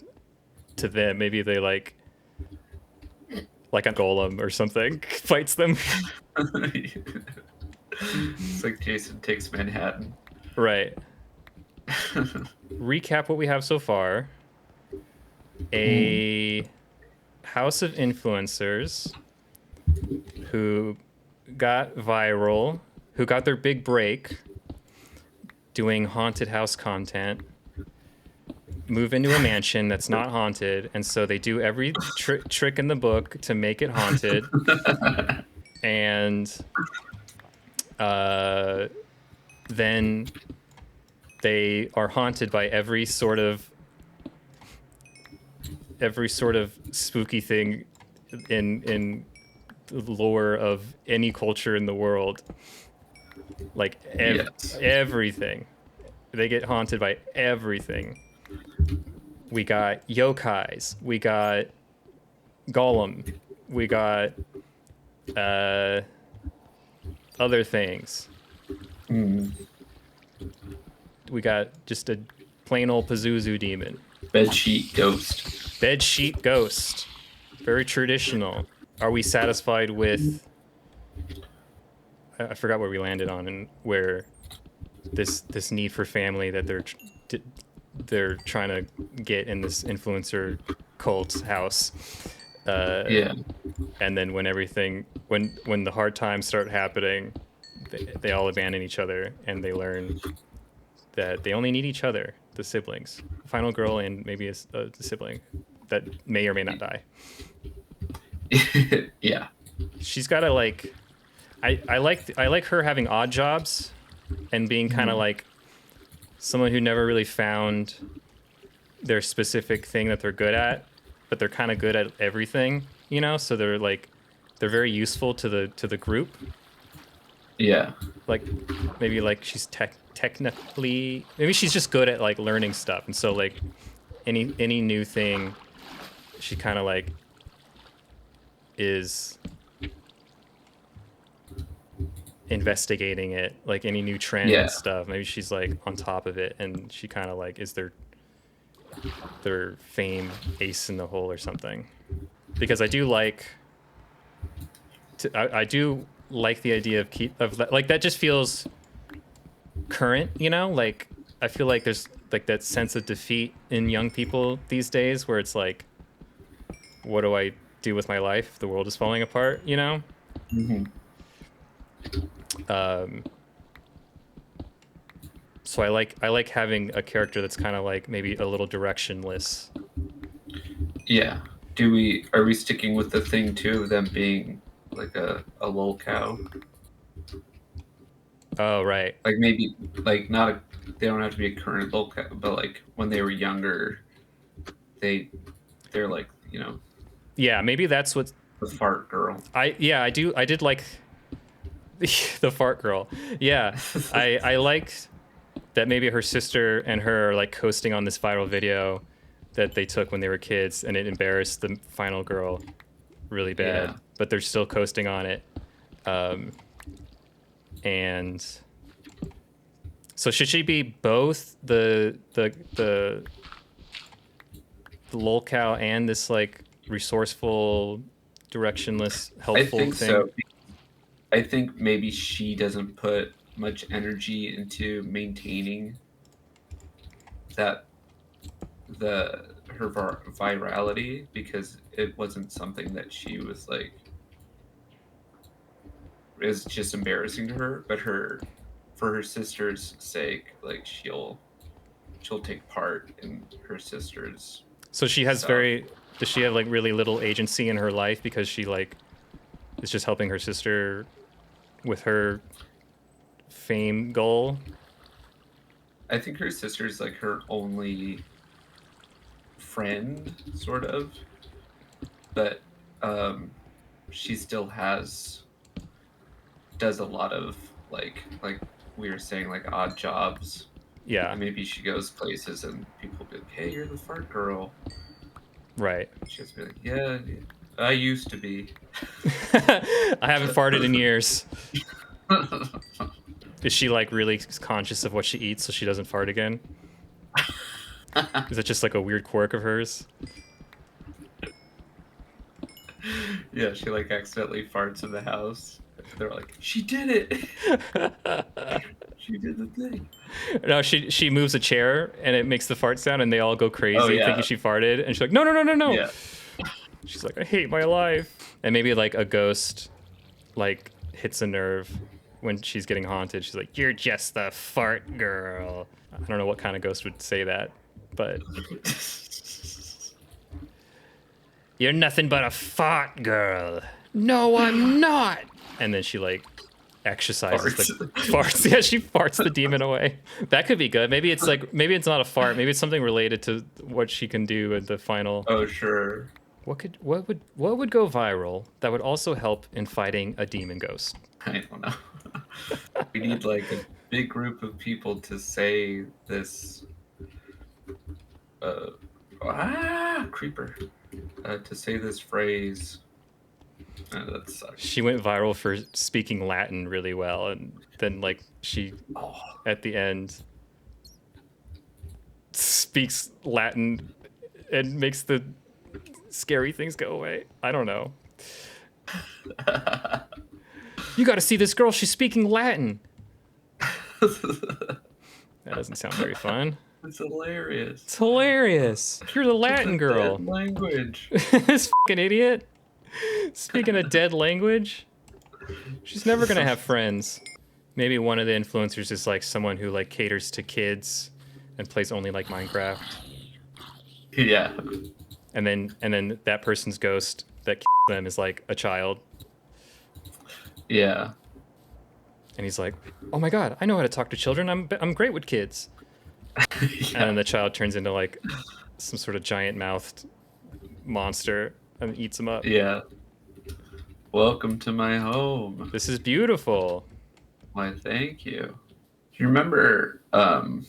them. Maybe they like a golem or something fights them. It's like Jason Takes Manhattan. Right. Recap what we have so far. A house of influencers who got viral, who got their big break doing haunted house content, move into a mansion that's not haunted, and so they do every trick in the book to make it haunted. And then they are haunted by every sort of spooky thing in the lore of any culture in the world. Like everything. They get haunted by everything. We got yokais. We got Gollum. We got other things. We got just a plain old Pazuzu demon. Bedsheet ghost. Bedsheet ghost. Very traditional. Are we satisfied with... I forgot where we landed on, and where this need for family that they're trying to get in this influencer cult house. Yeah. And then when the hard times start happening, they all abandon each other, and they learn that they only need each other, the siblings, final girl and maybe a sibling that may or may not die. Yeah. She's got to like... I like her having odd jobs and being kind of like someone who never really found their specific thing that they're good at, but they're kind of good at everything, you know? So they're very useful to the group. Yeah. Like maybe like she's technically, maybe she's just good at like learning stuff. And so like any new thing, she kind of like is investigating it, like any new trend and stuff. Maybe she's like on top of it, and she kind of like is their fame ace in the hole or something. Because I do like the idea of like that just feels current, you know? Like I feel like there's like that sense of defeat in young people these days where it's like, what do I do with my life? The world is falling apart, you know? So I like having a character that's kind of like maybe a little directionless. Yeah. Are we sticking with the thing too of them being like a lol cow? Oh, right. Like maybe like not they don't have to be a current lol cow, but like when they were younger, they're like, you know. Yeah, maybe that's what the fart girl. I did like the fart girl. Yeah. I liked that maybe her sister and her are like coasting on this viral video that they took when they were kids, and it embarrassed the final girl really bad, but they're still coasting on it. And so should she be both the lol cow and this like resourceful, directionless, helpful thing? So. I think maybe she doesn't put much energy into maintaining her virality because it wasn't something that she was like is just embarrassing to her, but for her sister's sake, like she'll take part in her sister's. So she has stuff. Does she have like really little agency in her life because she like is just helping her sister with her fame goal? I think her sister's like her only friend, sort of. but she still does a lot of like we were saying, like odd jobs. Yeah, And maybe she goes places and people be like, "Hey, you're the fart girl." right. She has to be like, "Yeah, yeah, I used to be." I haven't farted in years. Is she like really conscious of what she eats so she doesn't fart again? Is it just like a weird quirk of hers? Yeah, she like accidentally farts in the house. They're like, "She did it. She did the thing." No, she moves a chair and it makes the fart sound, and they all go Oh crazy thinking yeah, she farted. And she's like, no, no, no, no, no. yeah. She's like, I hate my life. And maybe like a ghost like hits a nerve when she's getting haunted. She's like, you're just the fart girl. I don't know what kind of ghost would say that, but you're nothing but a fart girl. No, I'm not. And then she like exercises the farts. Yeah, she farts the demon away. That could be good. Maybe it's not a fart. Maybe it's something related to what she can do at the final. Oh sure. What would go viral that would also help in fighting a demon ghost? I don't know. We need like a big group of people to say this. Creeper. To say this phrase. That sucks. She went viral for speaking Latin really well, and then like she Oh. at the end speaks Latin and makes the scary things go away. I don't know. You got to see this girl. She's speaking Latin. That doesn't sound very fun. It's hilarious. It's hilarious. You're the Latin girl. Dead language. This fucking idiot. Speaking a dead language. She's never gonna have friends. Maybe one of the influencers is like someone who like caters to kids and plays only like Minecraft. Yeah. And then that person's ghost that them is like a child. Yeah. And he's like, "Oh my god, I know how to talk to children. I'm great with kids." Yeah. And then the child turns into like some sort of giant mouthed monster and eats him up. Yeah. Welcome to my home. This is beautiful. Why, thank you. Do you remember the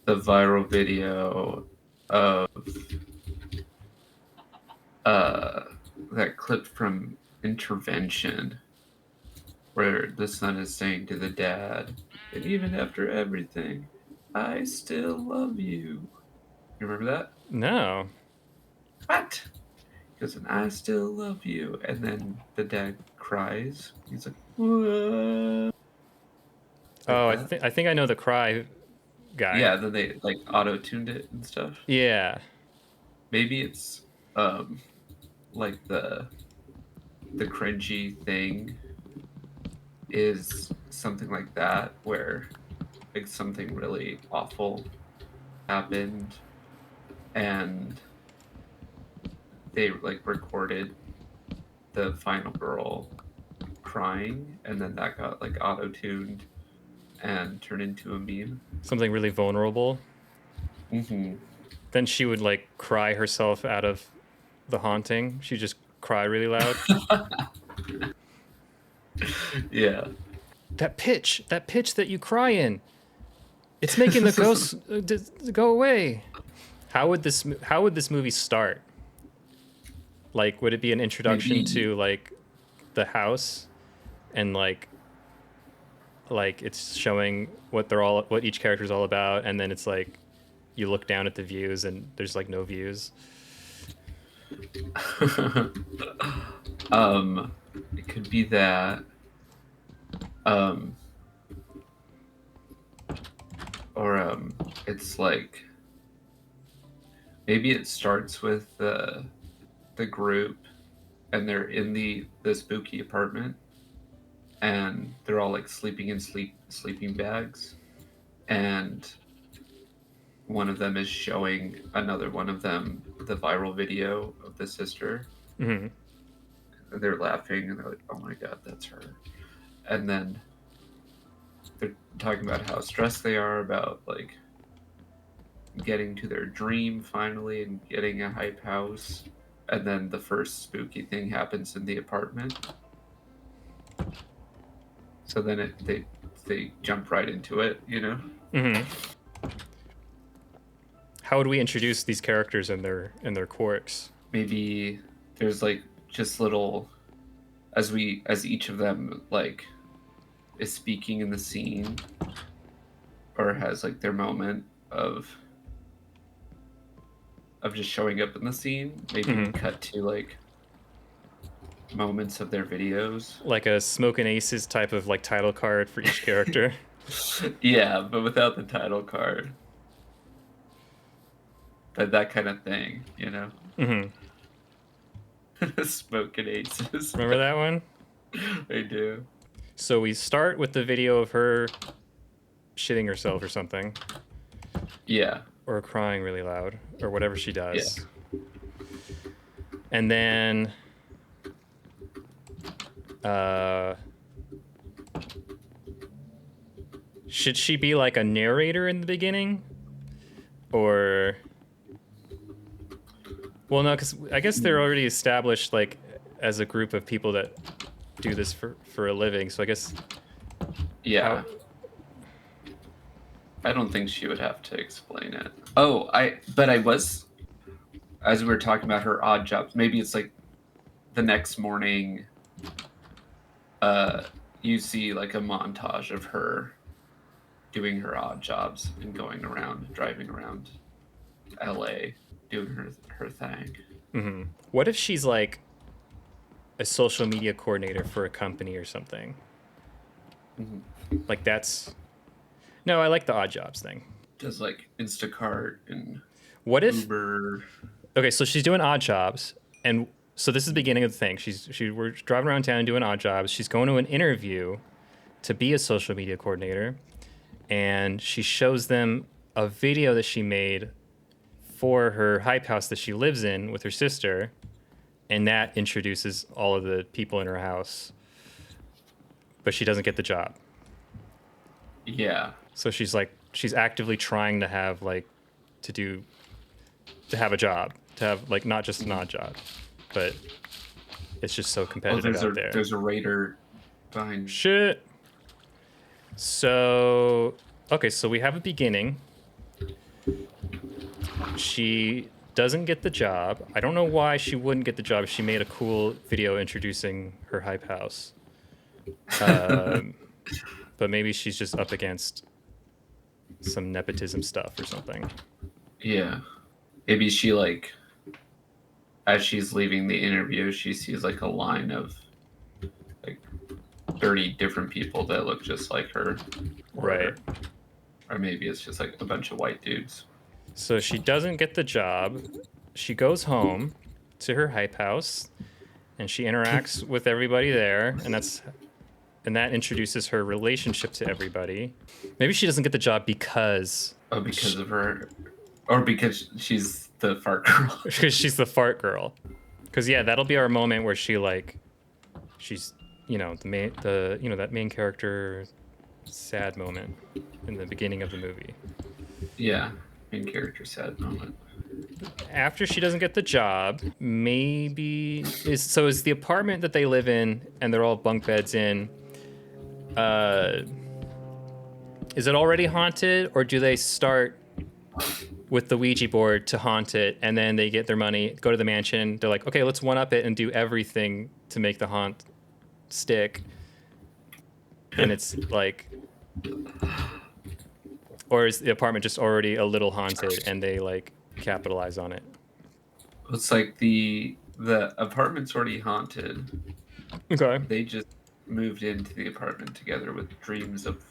viral video of that clip from Intervention where the son is saying to the dad, "And even after everything, I still love you." You remember that? No. What? He goes, "And I still love you." And then the dad cries. He's like, "What?" Oh, I that. think I know the cry guy. Yeah, then they like auto-tuned it and stuff. Yeah. Maybe it's like the cringy thing is something like that, where like something really awful happened and they like recorded the final girl crying, and then that got like auto-tuned and turned into a meme. Something really vulnerable. Mm-hmm. Then she would like cry herself out of the haunting. She'd just cry really loud. Yeah. that pitch that you cry in. It's making the ghosts go away. How would this movie start? Like, would it be an introduction Maybe. to like the house, and like it's showing what each character's all about, and then it's like you look down at the views and there's like no views. It could be that. Or it's like maybe it starts with the group and they're in the spooky apartment and they're all like sleeping in sleeping bags, and one of them is showing another one of them the viral video of the sister. Mm-hmm. And they're laughing and they're like, "Oh my god, that's her." And then they're talking about how stressed they are about like getting to their dream finally and getting a hype house, and then the first spooky thing happens in the apartment. So then they jump right into it, you know. Mm-hmm. How would we introduce these characters and their quirks? Maybe there's like just little as each of them like is speaking in the scene or has like their moment of just showing up in the scene. Maybe we cut to like moments of their videos. Like a Smokin' Aces type of like title card for each character. Yeah, but without the title card. But that kind of thing, you know? Mm-hmm. Smoking Aces. Remember that one? I do. So we start with the video of her shitting herself or something. Yeah. Or crying really loud. Or whatever she does. Yeah. And then should she be like a narrator in the beginning? Or well, no, because I guess they're already established like as a group of people that do this for a living. So I guess Yeah. I don't think she would have to explain it. Oh, I was as we were talking about her odd jobs, maybe it's like the next morning you see like a montage of her doing her odd jobs and going around, driving around LA, doing her thing. Mm-hmm. What if she's like a social media coordinator for a company or something? Mm-hmm. Like that's no, I like the odd jobs thing. Does like Instacart and what if Uber? Okay, so she's doing odd jobs, and so this is the beginning of the thing. We're driving around town doing odd jobs. She's going to an interview to be a social media coordinator, and she shows them a video that she made for her hype house that she lives in with her sister, and that introduces all of the people in her house. But she doesn't get the job. Yeah. So she's actively trying to have have a job, to have like not just an odd job, but it's just so competitive out there. There's a raider behind. Shit. So okay, so we have a beginning. She doesn't get the job. I don't know why she wouldn't get the job if she made a cool video introducing her hype house. But maybe she's just up against some nepotism stuff or something. Yeah. Maybe she like as she's leaving the interview, she sees like a line of like 30 different people that look just like her. Right. Or maybe it's just like a bunch of white dudes. So she doesn't get the job. She goes home to her hype house and she interacts with everybody there, and that introduces her relationship to everybody. Maybe she doesn't get the job because of her, or because she's the fart girl. Because she's the fart girl. Because yeah, that'll be our moment where she's that main character sad moment in the beginning of the movie. Yeah, main character sad moment. After she doesn't get the job, maybe is the apartment that they live in and they're all bunk beds in. Is it already haunted, or do they start with the Ouija board to haunt it, and then they get their money, go to the mansion, they're like, okay, let's one up it and do everything to make the haunt stick, and it's like, or is the apartment just already a little haunted and they like capitalize on it? It's like the apartment's already haunted. Okay. They just moved into the apartment together with dreams of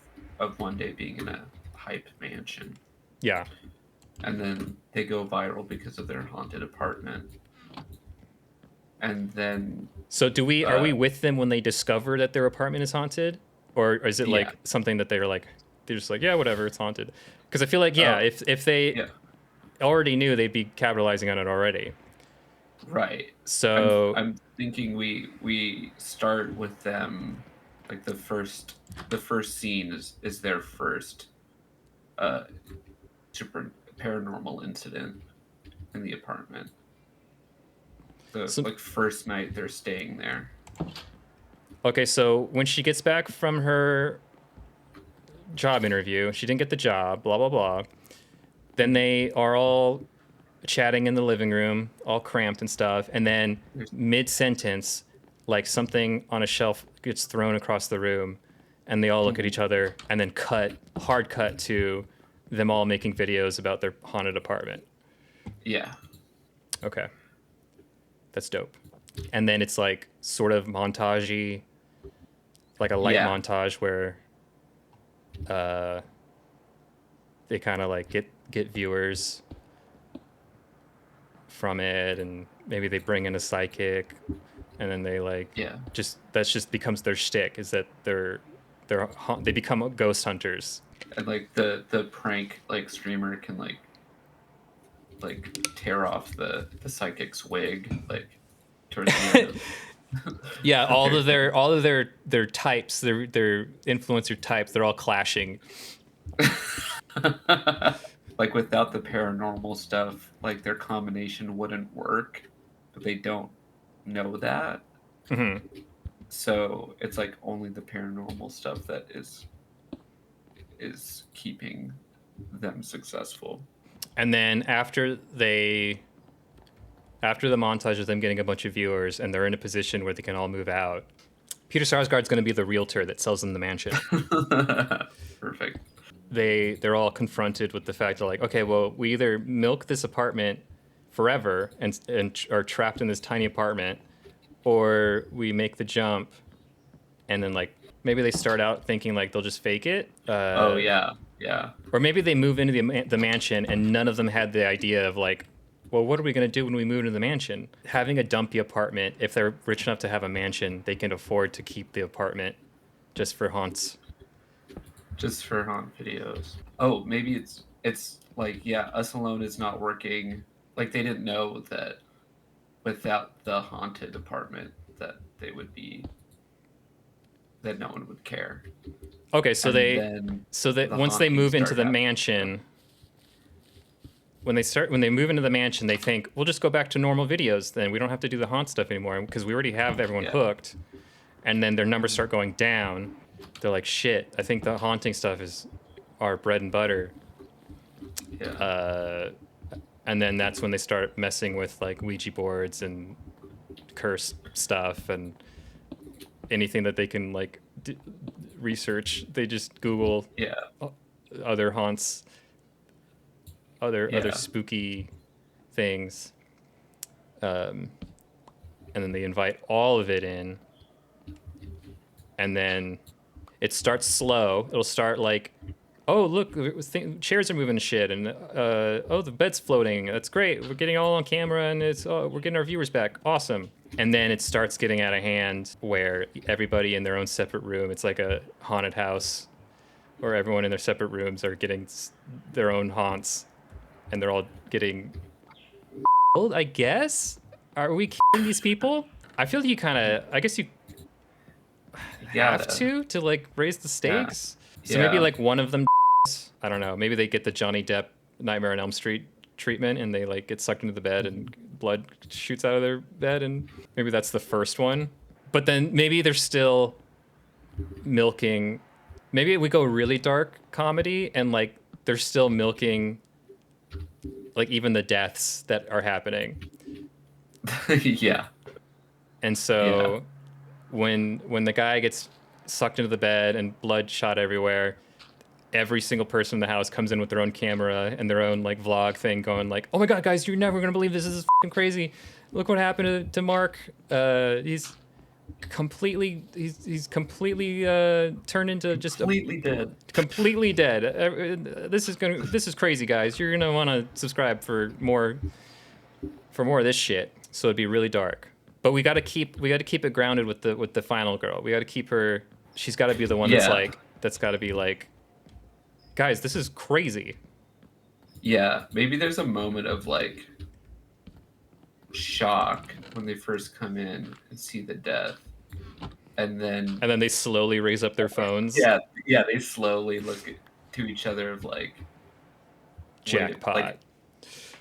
one day being in a hype mansion. Yeah. And then they go viral because of their haunted apartment. And then so are we with them when they discover that their apartment is haunted, or is it like something that they're just like, yeah, whatever, it's haunted? Because I feel like if they already knew, they'd be capitalizing on it already. Right. So I'm thinking we start with them, like the first scene is their first paranormal incident in the apartment. The So, like first night they're staying there. okay, so when she gets back from her job interview, she didn't get the job, blah, blah, blah. Then they are all chatting in the living room, all cramped and stuff. And then mid sentence, like something on a shelf gets thrown across the room, and they all look at each other, and then hard cut to them all making videos about their haunted apartment. Yeah. Okay. That's dope. And then it's like sort of montagey, like a light montage where they kind of like get viewers from it, and maybe they bring in a psychic, and then they like just becomes their shtick, is that they become ghost hunters. And like the prank like streamer can like tear off the psychic's wig like towards the end of Yeah, all of their types, their influencer types, they're all clashing. like without the paranormal stuff, like their combination wouldn't work, but they don't know that. Mm-hmm. So it's like only the paranormal stuff that is keeping them successful. And then after the montage of them getting a bunch of viewers and they're in a position where they can all move out, Peter Sarsgaard's going to be the realtor that sells them the mansion. Perfect. They're all confronted with the fact that, like, okay, well, we either milk this apartment forever and are trapped in this tiny apartment, or we make the jump, and then like maybe they start out thinking like they'll just fake it. Yeah. Or maybe they move into the mansion and none of them had the idea of like, well, what are we going to do when we move into the mansion? Having a dumpy apartment, if they're rich enough to have a mansion, they can afford to keep the apartment just for haunts. Just for haunt videos. Oh, maybe it's like, yeah, Us Alone is not working. Like they didn't know that without the haunted apartment that no one would care. Okay, so once they move into the mansion, when they move into the mansion, they think, we'll just go back to normal videos then. We don't have to do the haunt stuff anymore because we already have everyone hooked. And then their numbers start going down. They're like, shit, I think the haunting stuff is our bread and butter. Yeah. And then that's when they start messing with like Ouija boards and curse stuff and anything that they can like research. They just Google other haunts, other spooky things, and then they invite all of it in, and then it starts slow. It'll start like, oh, look, chairs are moving and shit, and oh, the bed's floating. That's great. We're getting all on camera, and we're getting our viewers back. Awesome. And then it starts getting out of hand where everybody in their own separate room, it's like a haunted house where everyone in their separate rooms are getting their own haunts, and they're all getting I guess? Are we killing these people? I feel like you kind of, I guess you have to like raise the stakes. Yeah. So maybe like one of them, I don't know, maybe they get the Johnny Depp Nightmare on Elm Street treatment and they like get sucked into the bed and blood shoots out of their bed, and maybe that's the first one. But then maybe they're still milking, maybe we go really dark comedy and like they're still milking like even the deaths that are happening. Yeah. And so when the guy gets sucked into the bed and blood shot everywhere, every single person in the house comes in with their own camera and their own like vlog thing going like, oh my God, guys, you're never going to believe this. This is fucking crazy. Look what happened to Mark. He's completely turned into just completely dead. This is crazy, guys. You're going to want to subscribe for more of this shit. So it'd be really dark. But we got to keep it grounded with the final girl. We got to keep her. She's got to be the one that's got to be like, guys, this is crazy. Yeah, maybe there's a moment of like shock when they first come in and see the death, and then they slowly raise up their phones. Yeah, they slowly look to each other of like, jackpot.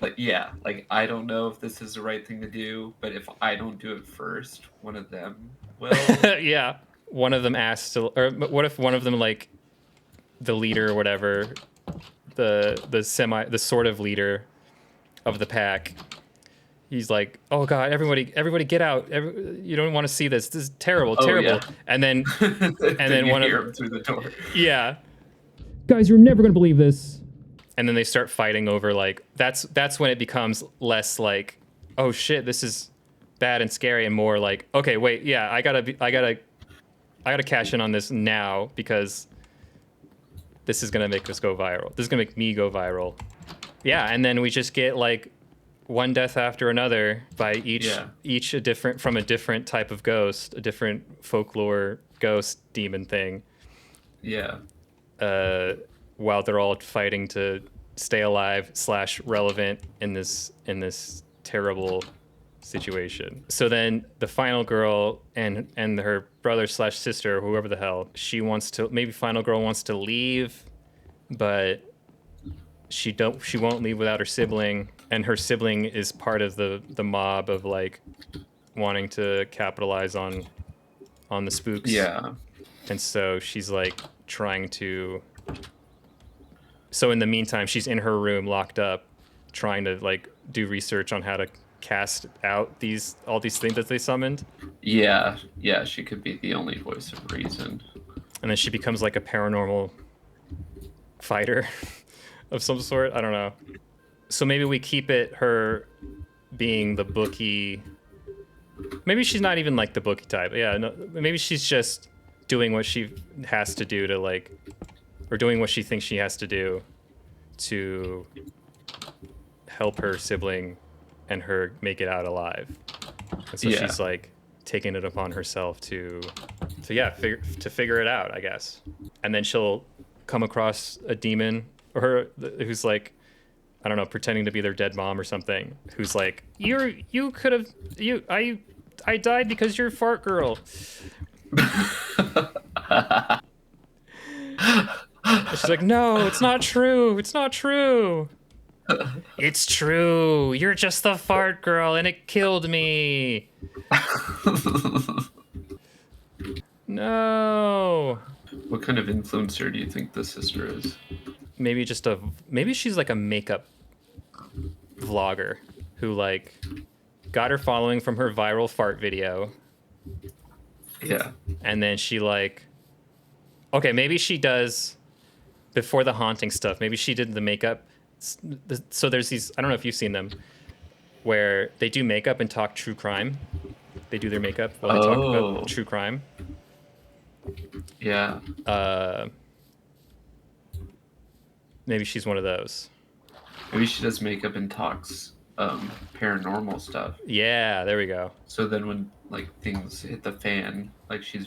Like yeah, like I don't know if this is the right thing to do, but if I don't do it first, one of them will. Yeah. One of them asks to, or what if one of them, like the leader or whatever, the sort of leader of the pack, he's like, oh god, everybody get out. You don't want to see this. This is terrible, Oh, terrible. yeah. And then You one of hear him through the door. yeah. Guys, you're never gonna believe this. And then they start fighting over, like, that's when it becomes less like, oh shit, this is bad and scary, and more like, okay, wait, yeah, I gotta cash in on this now, because this is gonna make us go viral. This is gonna make me go viral. Yeah, and then we just get like one death after another by each a different type of ghost, a different folklore ghost demon thing. Yeah. While they're all fighting to stay alive / relevant in this terrible situation. So then the final girl and her brother / sister, whoever the hell, final girl wants to leave, but she won't leave without her sibling, and her sibling is part of the mob of like wanting to capitalize on the spooks. Yeah. And so she's like trying to. So in the meantime, she's in her room locked up, trying to like do research on how to cast out all these things that they summoned. Yeah, she could be the only voice of reason. And then she becomes like a paranormal fighter of some sort. I don't know. So maybe we keep it her being the bookie. Maybe she's not even like the bookie type. Yeah, no, maybe she's just doing what she has to do to like, or doing what she thinks she has to do to help her sibling and her make it out alive. And so she's like taking it upon herself to figure it out, I guess. And then she'll come across a demon who's like, I don't know, pretending to be their dead mom or something, who's like, I died because you're fart girl. She's like, no, it's not true. It's not true. It's true. You're just the fart girl, and it killed me. No. What kind of influencer do you think the sister is? Maybe she's like a makeup vlogger who like got her following from her viral fart video. Yeah. And then she like, okay, maybe she does before the haunting stuff. Maybe she did the makeup. So there's these, I don't know if you've seen them, where they do makeup and talk true crime. They do their makeup while they talk about true crime. Yeah. Maybe she's one of those. Maybe she does makeup and talks paranormal stuff. Yeah, there we go. So then when like things hit the fan, like she's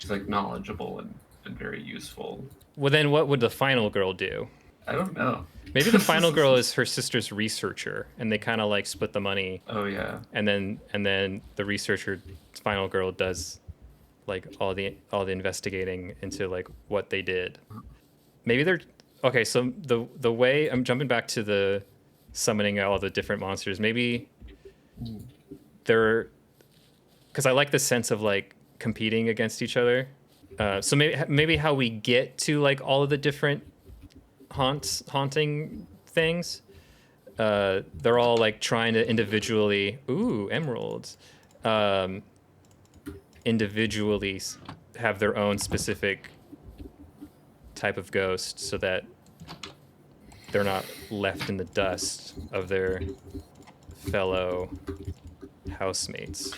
like knowledgeable and very useful. Well, then what would the final girl do? I don't know. Maybe the final girl is her sister's researcher, and they kind of like split the money. Oh yeah. And then the researcher, final girl, does like all the investigating into like what they did. Maybe they're okay. So the way I'm jumping back to the summoning all the different monsters. Maybe they're, because I like the sense of like competing against each other. So maybe how we get to like all of the different haunting things. They're all like trying to individually, emeralds, individually have their own specific type of ghost, so that they're not left in the dust of their fellow housemates.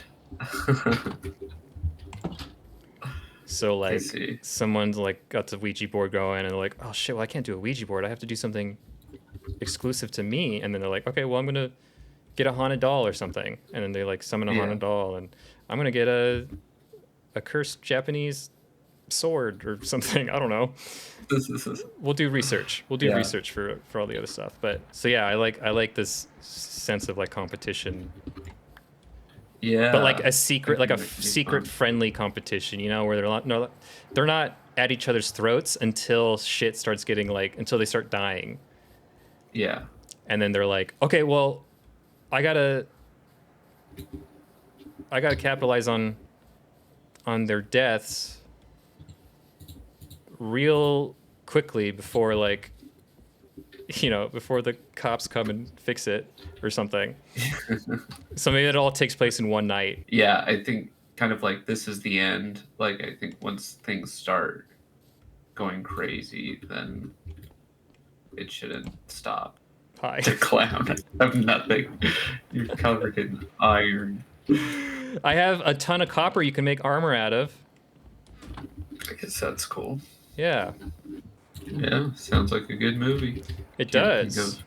So like someone's like got the Ouija board going and like, oh shit, well I can't do a Ouija board. I have to do something exclusive to me. And then they're like, okay, well I'm gonna get a haunted doll or something. And then they like summon a haunted doll, and I'm gonna get a cursed Japanese sword or something. I don't know. We'll do research. We'll do research for all the other stuff. But so yeah, I like this sense of like competition. Yeah. But like a secret, like a secret friendly competition, you know, where they're not at each other's throats until shit starts getting like, until they start dying. Yeah. And then they're like, okay, well, I gotta capitalize on their deaths real quickly before, like, before the cops come and fix it or something. So maybe it all takes place in one night. Yeah, I think kind of like this is the end. Like, I think once things start going crazy, then it shouldn't stop. Hi. The clown of nothing. You're covered in iron. I have a ton of copper you can make armor out of. I guess that's cool. Yeah. Yeah, sounds like a good movie. It Can't think does.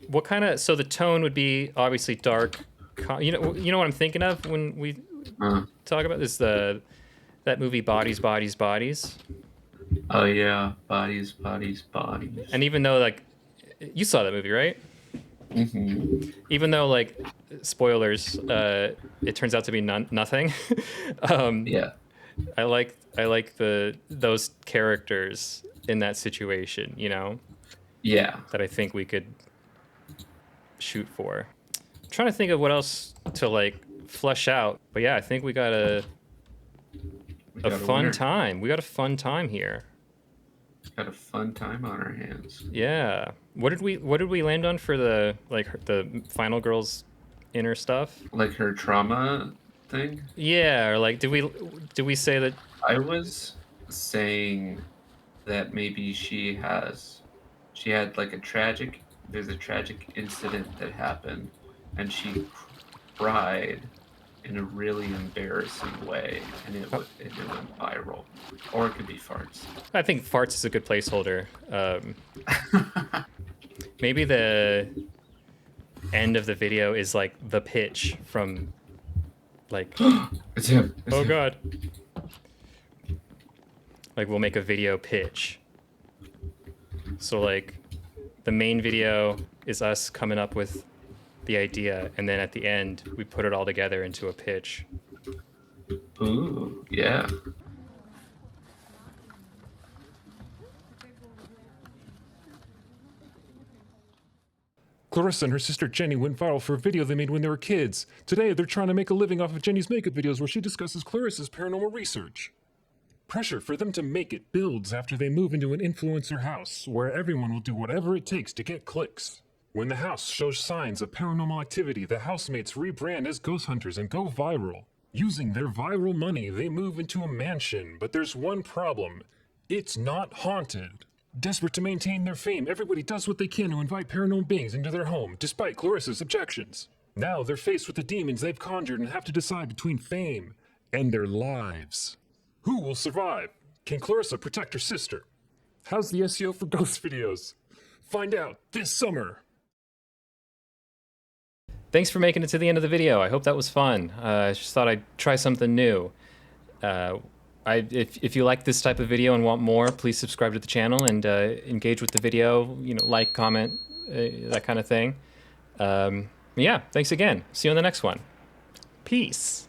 What kind of, so the tone would be obviously dark. You know what I'm thinking of when we talk about this, that movie Bodies, Bodies, Bodies. Oh yeah, bodies, bodies, bodies. And even though, like, you saw that movie, right? Mm-hmm. Even though, like, spoilers, it turns out to be nothing. Yeah. I like those characters in that situation, Yeah. that I think we could shoot for. I'm trying to think of what else to, like, flesh out. But yeah, I think we got a fun winner. time. We got a fun time here. Got a fun time on our hands. Yeah. What did we land on for the final girl's inner stuff? Like her trauma thing? Yeah, or like did we say that I was saying that maybe she had like there's a tragic incident that happened and she cried in a really embarrassing way and it went viral. Or it could be farts. I think farts is a good placeholder. Maybe the end of the video is like the pitch from like It's him. It's oh him. god. Like we'll make a video pitch. So like the main video is us coming up with the idea and then at the end we put it all together into a pitch. Ooh, yeah. Clarissa and her sister Jenny went viral for a video they made when they were kids. Today, they're trying to make a living off of Jenny's makeup videos where she discusses Clarissa's paranormal research. Pressure for them to make it builds after they move into an influencer house, where everyone will do whatever it takes to get clicks. When the house shows signs of paranormal activity, the housemates rebrand as ghost hunters and go viral. Using their viral money, they move into a mansion, but there's one problem. It's not haunted. Desperate to maintain their fame, everybody does what they can to invite paranormal beings into their home, despite Clarissa's objections. Now they're faced with the demons they've conjured and have to decide between fame and their lives. Who will survive? Can Clarissa protect her sister? How's the SEO for ghost videos? Find out this summer. Thanks for making it to the end of the video. I hope that was fun. I just thought I'd try something new. If you like this type of video and want more, please subscribe to the channel and engage with the video. Like, comment, that kind of thing. Yeah, thanks again. See you on the next one. Peace.